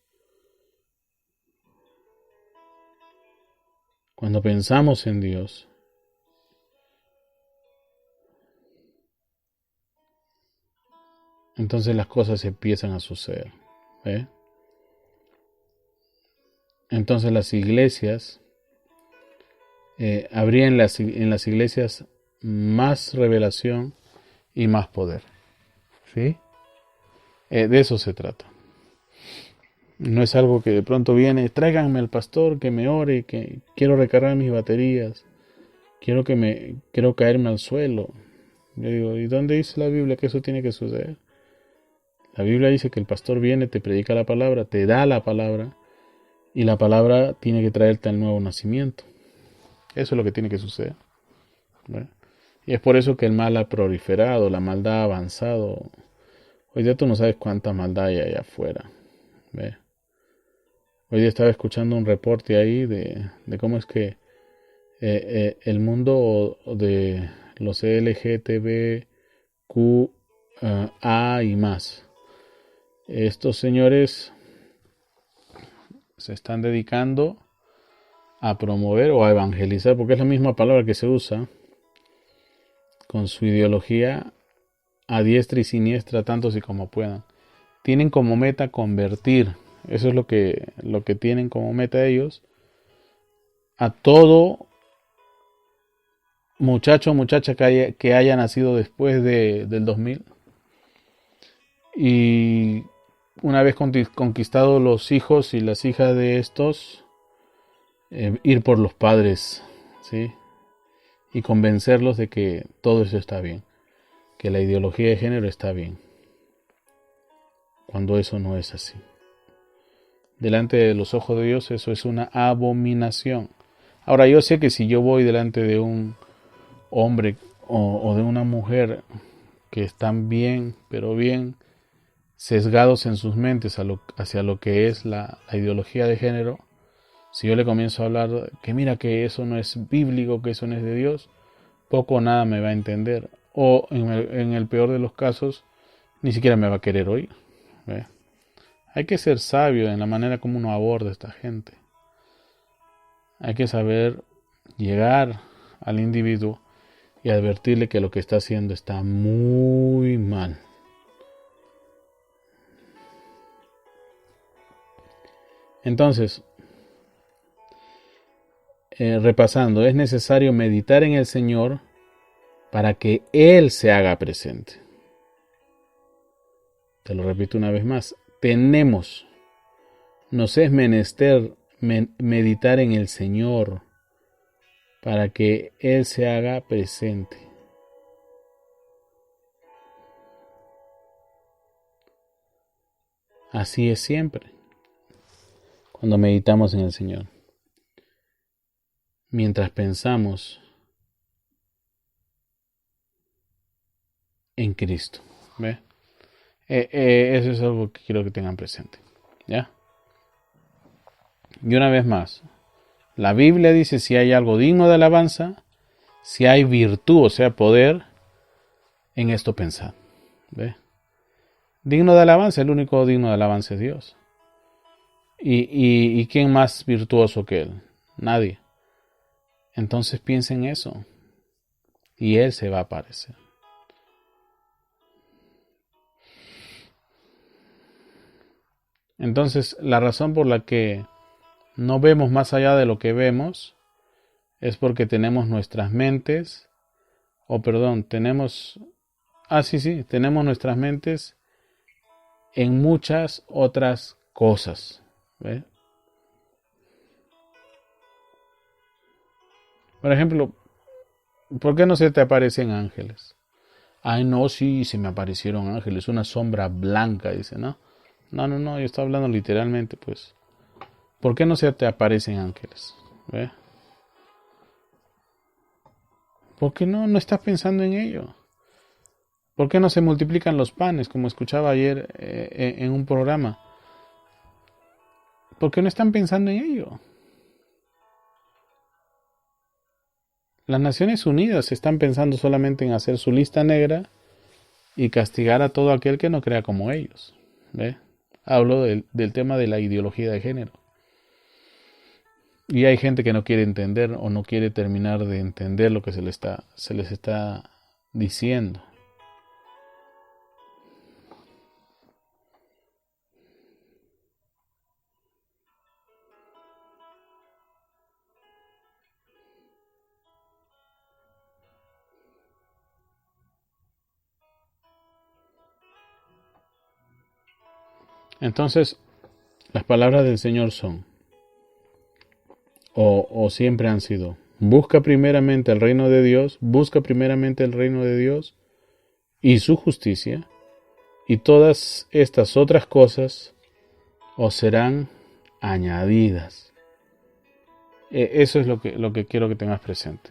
A: cuando pensamos en Dios, entonces las cosas empiezan a suceder, ¿ve? Entonces las iglesias, habría en las iglesias más revelación y más poder, ¿sí? De eso se trata. No es algo que de pronto viene, tráiganme al pastor que me ore, que quiero recargar mis baterías, quiero caerme al suelo. Yo digo, ¿y dónde dice la Biblia que eso tiene que suceder? La Biblia dice que el pastor viene, te predica la palabra, te da la palabra, y la palabra tiene que traerte al nuevo nacimiento. Eso es lo que tiene que suceder, ¿verdad? Y es por eso que el mal ha proliferado, la maldad ha avanzado. Hoy día tú no sabes cuánta maldad hay allá afuera, ¿ve? Hoy día estaba escuchando un reporte ahí de cómo es que el mundo de los LGTBQ A y más, estos señores se están dedicando a promover o a evangelizar, porque es la misma palabra que se usa, con su ideología a diestra y siniestra, tantos y como puedan. Tienen como meta convertir, eso es lo que tienen como meta ellos, a todo muchacho o muchacha que haya nacido después del 2000. Y una vez conquistados los hijos y las hijas de estos, ir por los padres, ¿sí? Y convencerlos de que todo eso está bien, que la ideología de género está bien, cuando eso no es así. Delante de los ojos de Dios eso es una abominación. Ahora yo sé que si yo voy delante de un hombre o de una mujer que están bien, pero bien sesgados en sus mentes hacia lo que es la ideología de género, si yo le comienzo a hablar que mira que eso no es bíblico, que eso no es de Dios, poco o nada me va a entender. O en el peor de los casos, ni siquiera me va a querer oír. ¿Ve? Hay que ser sabio en la manera como uno aborda a esta gente. Hay que saber llegar al individuo y advertirle que lo que está haciendo está muy mal. Entonces, repasando, es necesario meditar en el Señor para que Él se haga presente. Te lo repito una vez más. Nos es menester meditar en el Señor para que Él se haga presente. Así es siempre cuando meditamos en el Señor. Mientras pensamos en Cristo. ¿Ve? Eso es algo que quiero que tengan presente. ¿Ya? Y una vez más, la Biblia dice si hay algo digno de alabanza, si hay virtud, o sea, poder, en esto pensad. ¿Ve? Digno de alabanza, el único digno de alabanza es Dios. ¿Y quién más virtuoso que Él? Nadie. Entonces piensa en eso y Él se va a aparecer. Entonces, la razón por la que no vemos más allá de lo que vemos es porque tenemos nuestras mentes, tenemos nuestras mentes en muchas otras cosas. ¿Ve? Por ejemplo, ¿por qué no se te aparecen ángeles? Ay, no, sí, se me aparecieron ángeles, una sombra blanca, dice, ¿no? No, yo estoy hablando literalmente, pues. ¿Por qué no se te aparecen ángeles? ¿Ve? ¿Por qué no estás pensando en ello? ¿Por qué no se multiplican los panes, como escuchaba ayer en un programa? ¿Por qué no están pensando en ello? Las Naciones Unidas están pensando solamente en hacer su lista negra y castigar a todo aquel que no crea como ellos. ¿Ve? Hablo del tema de la ideología de género. Y hay gente que no quiere entender o no quiere terminar de entender lo que se les está diciendo. Entonces, las palabras del Señor son, o siempre han sido, busca primeramente el reino de Dios y su justicia, y todas estas otras cosas os serán añadidas. Eso es lo que quiero que tengas presente.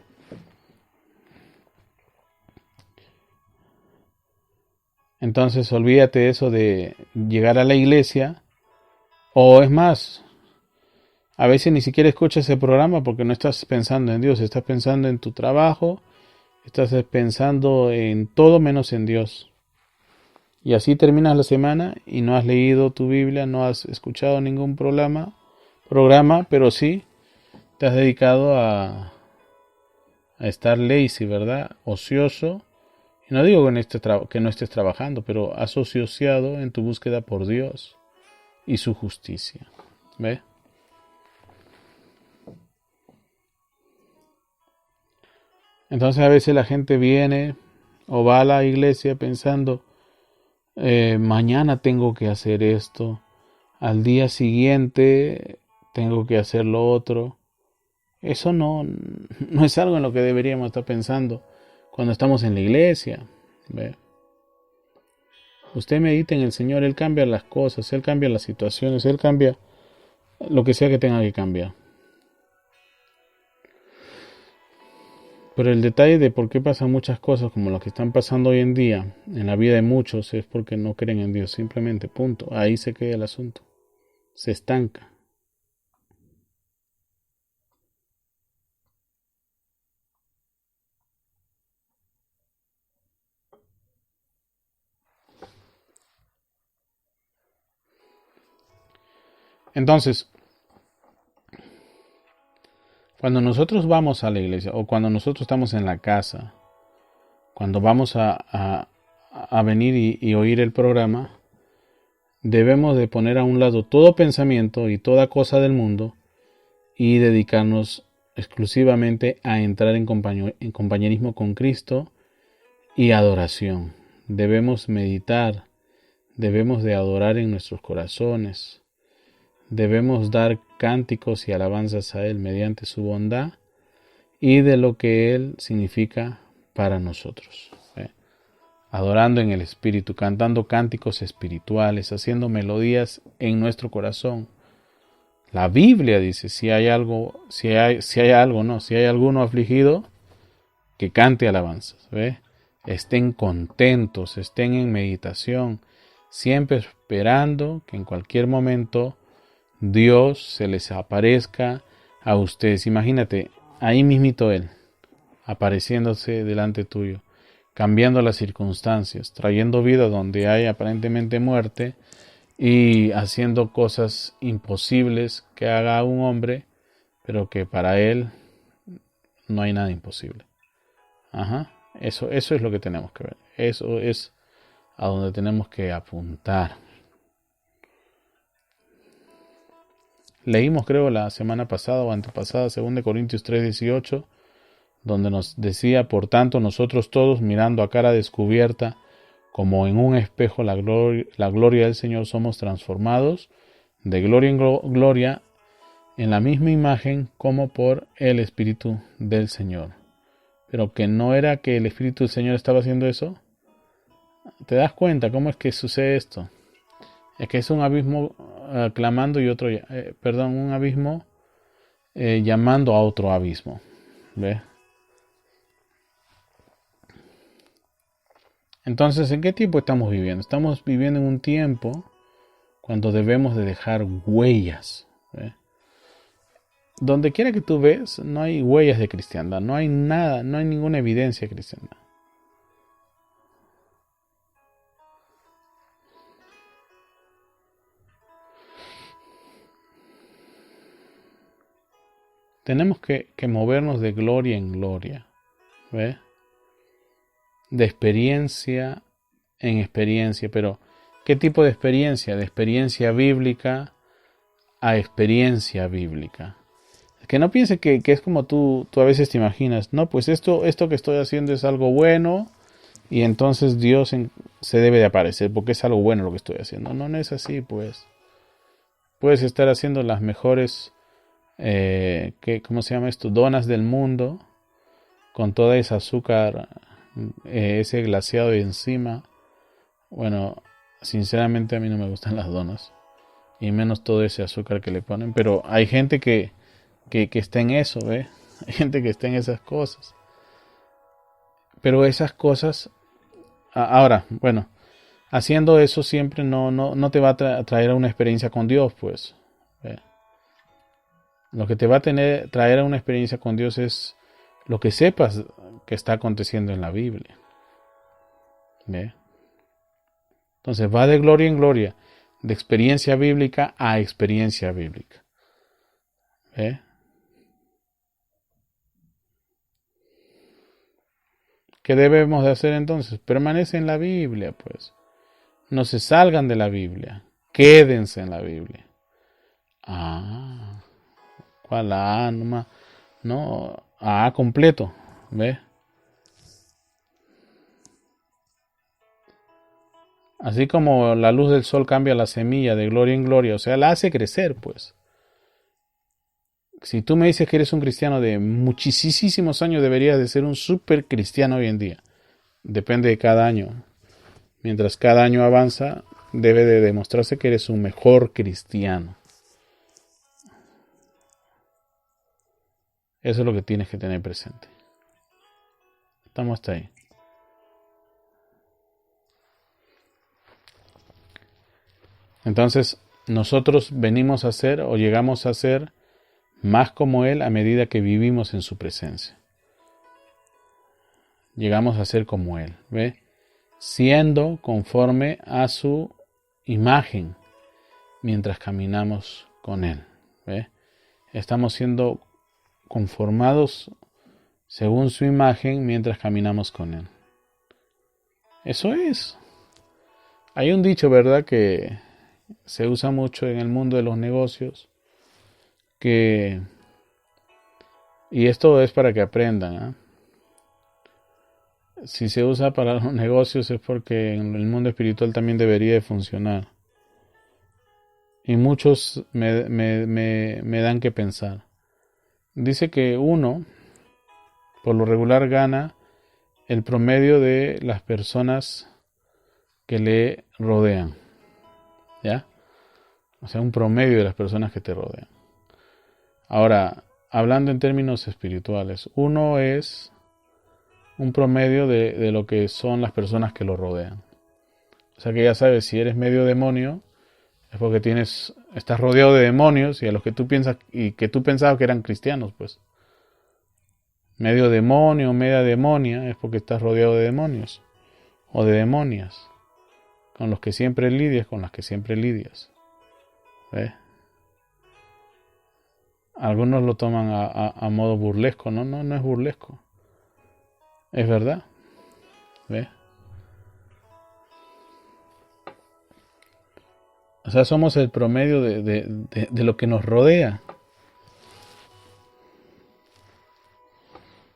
A: Entonces olvídate de eso de llegar a la iglesia, o es más, a veces ni siquiera escuchas ese programa porque no estás pensando en Dios, estás pensando en tu trabajo, estás pensando en todo menos en Dios. Y así terminas la semana y no has leído tu Biblia, no has escuchado ningún programa, pero sí te has dedicado a estar lazy, ¿verdad? Ocioso. Y no digo que no estés trabajando, pero has ocioseado en tu búsqueda por Dios y su justicia. ¿Ve? Entonces a veces la gente viene o va a la iglesia pensando, mañana tengo que hacer esto, al día siguiente tengo que hacer lo otro. Eso no es algo en lo que deberíamos estar pensando cuando estamos en la iglesia. ¿Ve? Usted medita en el Señor, Él cambia las cosas, Él cambia las situaciones, Él cambia lo que sea que tenga que cambiar. Pero el detalle de por qué pasan muchas cosas como las que están pasando hoy en día en la vida de muchos es porque no creen en Dios, simplemente, punto. Ahí se queda el asunto. Se estanca. Entonces, cuando nosotros vamos a la iglesia o cuando nosotros estamos en la casa, cuando vamos a venir y oír el programa, debemos de poner a un lado todo pensamiento y toda cosa del mundo y dedicarnos exclusivamente a entrar en compañerismo con Cristo y adoración. Debemos meditar, debemos de adorar en nuestros corazones, debemos dar cánticos y alabanzas a Él mediante su bondad y de lo que Él significa para nosotros. Adorando en el Espíritu, cantando cánticos espirituales, haciendo melodías en nuestro corazón. La Biblia dice, si hay alguno afligido, que cante alabanzas. Estén contentos, estén en meditación, siempre esperando que en cualquier momento Dios se les aparezca a ustedes. Imagínate, ahí mismito Él, apareciéndose delante tuyo, cambiando las circunstancias, trayendo vida donde hay aparentemente muerte y haciendo cosas imposibles que haga un hombre, pero que para Él no hay nada imposible. Eso es lo que tenemos que ver. Eso es a donde tenemos que apuntar. Leímos, creo, la semana pasada o antepasada, 2 Corintios 3:18, donde nos decía, por tanto, nosotros todos, mirando a cara descubierta, como en un espejo la gloria del Señor, somos transformados de gloria en gloria en la misma imagen como por el Espíritu del Señor. Pero que no era que el Espíritu del Señor estaba haciendo eso. ¿Te das cuenta cómo es que sucede esto? Es que es un abismo clamando y otro, un abismo llamando a otro abismo. ¿Ve? Entonces, ¿en qué tiempo estamos viviendo? Estamos viviendo en un tiempo cuando debemos de dejar huellas. ¿Ve? Donde quiera que tú ves, no hay huellas de cristiandad, no hay nada, no hay ninguna evidencia cristiana. Tenemos que movernos de gloria en gloria, ¿ve? De experiencia en experiencia, pero ¿qué tipo de experiencia? De experiencia bíblica a experiencia bíblica. Que no piense que es como tú a veces te imaginas, no, pues esto que estoy haciendo es algo bueno y entonces Dios se debe de aparecer porque es algo bueno lo que estoy haciendo. No, no es así, pues. Puedes estar haciendo las mejores, ¿cómo se llama esto? Donas del mundo, con toda esa azúcar, ese glaseado de encima. Bueno, sinceramente a mí no me gustan las donas, y menos todo ese azúcar que le ponen, pero hay gente que está en eso, ¿ve? Hay gente que está en esas cosas. Pero esas cosas, ahora, bueno, haciendo eso siempre no te va a traer a una experiencia con Dios, pues. ¿Ve? Lo que te va a traer a una experiencia con Dios es lo que sepas que está aconteciendo en la Biblia. ¿Ve? Entonces va de gloria en gloria, de experiencia bíblica a experiencia bíblica. ¿Ve? ¿Qué debemos de hacer entonces? Permanece en la Biblia, pues. No se salgan de la Biblia. Quédense en la Biblia. ¿Cuál A? No, A completo. ¿Ve? Así como la luz del sol cambia la semilla de gloria en gloria, o sea, la hace crecer, pues. Si tú me dices que eres un cristiano de muchísimos años, deberías de ser un súper cristiano hoy en día. Depende de cada año. Mientras cada año avanza, debe de demostrarse que eres un mejor cristiano. Eso es lo que tienes que tener presente. Estamos hasta ahí. Entonces, nosotros venimos a ser o llegamos a ser más como Él a medida que vivimos en su presencia. Llegamos a ser como Él, ¿ve? Siendo conforme a su imagen mientras caminamos con Él, ¿ve? Estamos siendo conformados según su imagen mientras caminamos con Él. Eso es. Hay un dicho, ¿verdad?, que se usa mucho en el mundo de los negocios, y esto es para que aprendan, ¿eh? Si se usa para los negocios es porque en el mundo espiritual también debería de funcionar. Y muchos me dan que pensar. Dice que uno, por lo regular, gana el promedio de las personas que le rodean. ¿Ya? O sea, un promedio de las personas que te rodean. Ahora, hablando en términos espirituales, uno es un promedio de lo que son las personas que lo rodean. O sea que ya sabes, si eres medio demonio, es porque estás rodeado de demonios y a los que tú piensas y que tú pensabas que eran cristianos, pues. Medio demonio, media demonia, es porque estás rodeado de demonios o de demonias, con los que siempre lidias, con las que siempre lidias. ¿Ves? Algunos lo toman a modo burlesco. No es burlesco. Es verdad. ¿Ves? O sea, somos el promedio de lo que nos rodea.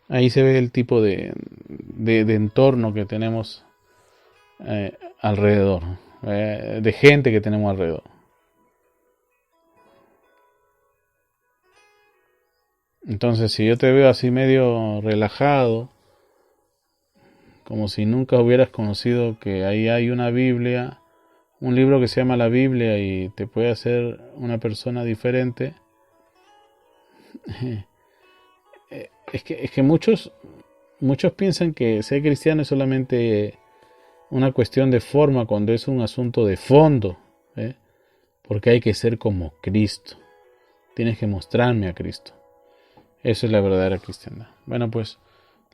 A: Ahí se ve el tipo de entorno que tenemos alrededor. De gente que tenemos alrededor. Entonces, si yo te veo así medio relajado, como si nunca hubieras conocido que ahí hay una Biblia, un libro que se llama la Biblia y te puede hacer una persona diferente, es que muchos piensan que ser cristiano es solamente una cuestión de forma cuando es un asunto de fondo, porque hay que ser como Cristo. Tienes que mostrarme a Cristo. Eso es la verdadera cristiandad. Bueno, pues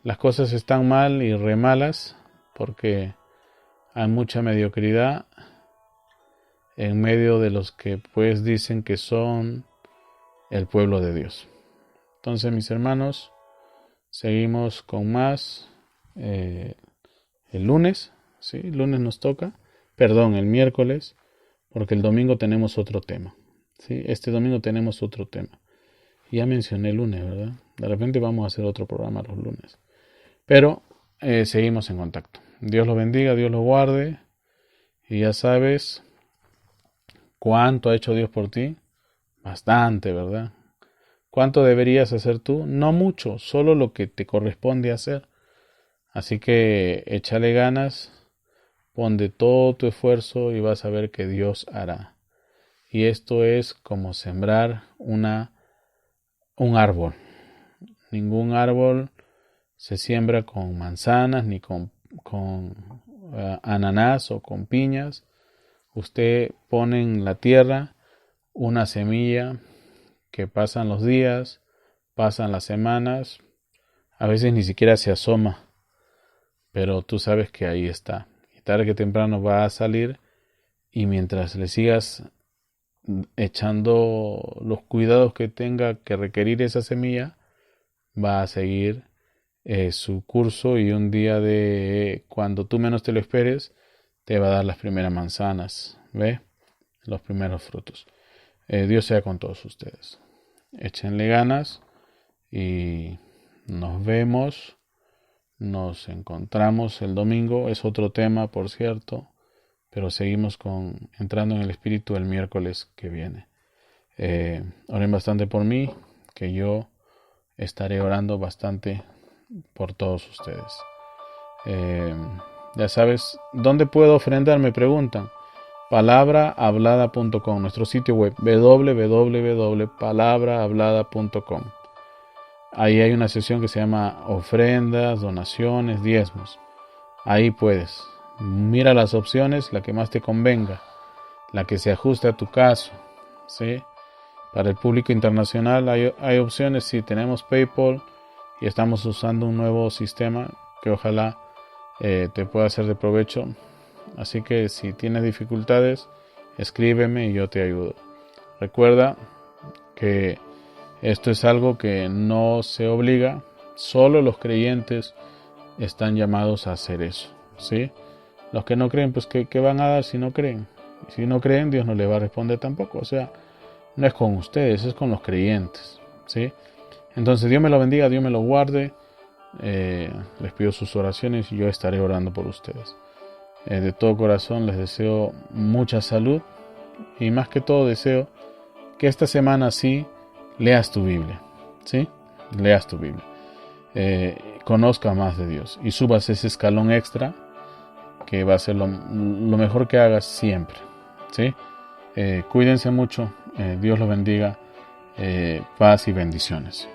A: las cosas están mal y re malas porque hay mucha mediocridad en medio de los que pues dicen que son el pueblo de Dios. Entonces, mis hermanos, seguimos con más el lunes, ¿sí? El lunes nos toca, el miércoles, porque el domingo tenemos otro tema, ¿sí? Este domingo tenemos otro tema. Ya mencioné el lunes, ¿verdad? De repente vamos a hacer otro programa los lunes. Pero seguimos en contacto. Dios los bendiga, Dios los guarde. Y ya sabes cuánto ha hecho Dios por ti. Bastante, ¿verdad? ¿Cuánto deberías hacer tú? No mucho, solo lo que te corresponde hacer. Así que échale ganas, pon de todo tu esfuerzo y vas a ver que Dios hará. Y esto es como sembrar un árbol. Ningún árbol se siembra con manzanas ni con ananá o con piñas. Usted pone en la tierra una semilla que pasan los días, pasan las semanas, a veces ni siquiera se asoma, pero tú sabes que ahí está. Y tarde que temprano va a salir y mientras le sigas echando los cuidados que tenga que requerir esa semilla, va a seguir su curso y un día cuando tú menos te lo esperes, te va a dar las primeras manzanas, ¿ve? Los primeros frutos. Dios sea con todos ustedes. Échenle ganas y nos vemos, nos encontramos el domingo. Es otro tema, por cierto, pero seguimos entrando en el espíritu el miércoles que viene. Oren bastante por mí, que yo estaré orando bastante por todos ustedes. Ya sabes, ¿dónde puedo ofrendar? Me preguntan. Palabrahablada.com, nuestro sitio web www.palabrahablada.com. ahí hay una sección que se llama ofrendas, donaciones, diezmos. Ahí puedes. Mira las opciones, la que más te convenga, la que se ajuste a tu caso, ¿sí? Para el público internacional hay opciones. Sí, tenemos PayPal y estamos usando un nuevo sistema que ojalá te pueda ser de provecho. Así que si tienes dificultades, escríbeme y yo te ayudo. Recuerda que esto es algo que no se obliga, solo los creyentes están llamados a hacer eso, ¿sí? Los que no creen, pues ¿qué van a dar si no creen? Y si no creen, Dios no les va a responder tampoco. O sea, no es con ustedes, es con los creyentes, ¿sí? Entonces Dios me lo bendiga, Dios me lo guarde. Les pido sus oraciones y yo estaré orando por ustedes. De todo corazón les deseo mucha salud y más que todo deseo que esta semana sí leas tu Biblia, ¿sí? Leas tu Biblia. Conozca más de Dios y subas ese escalón extra que va a ser lo mejor que hagas siempre, ¿sí? Cuídense mucho, Dios los bendiga, paz y bendiciones.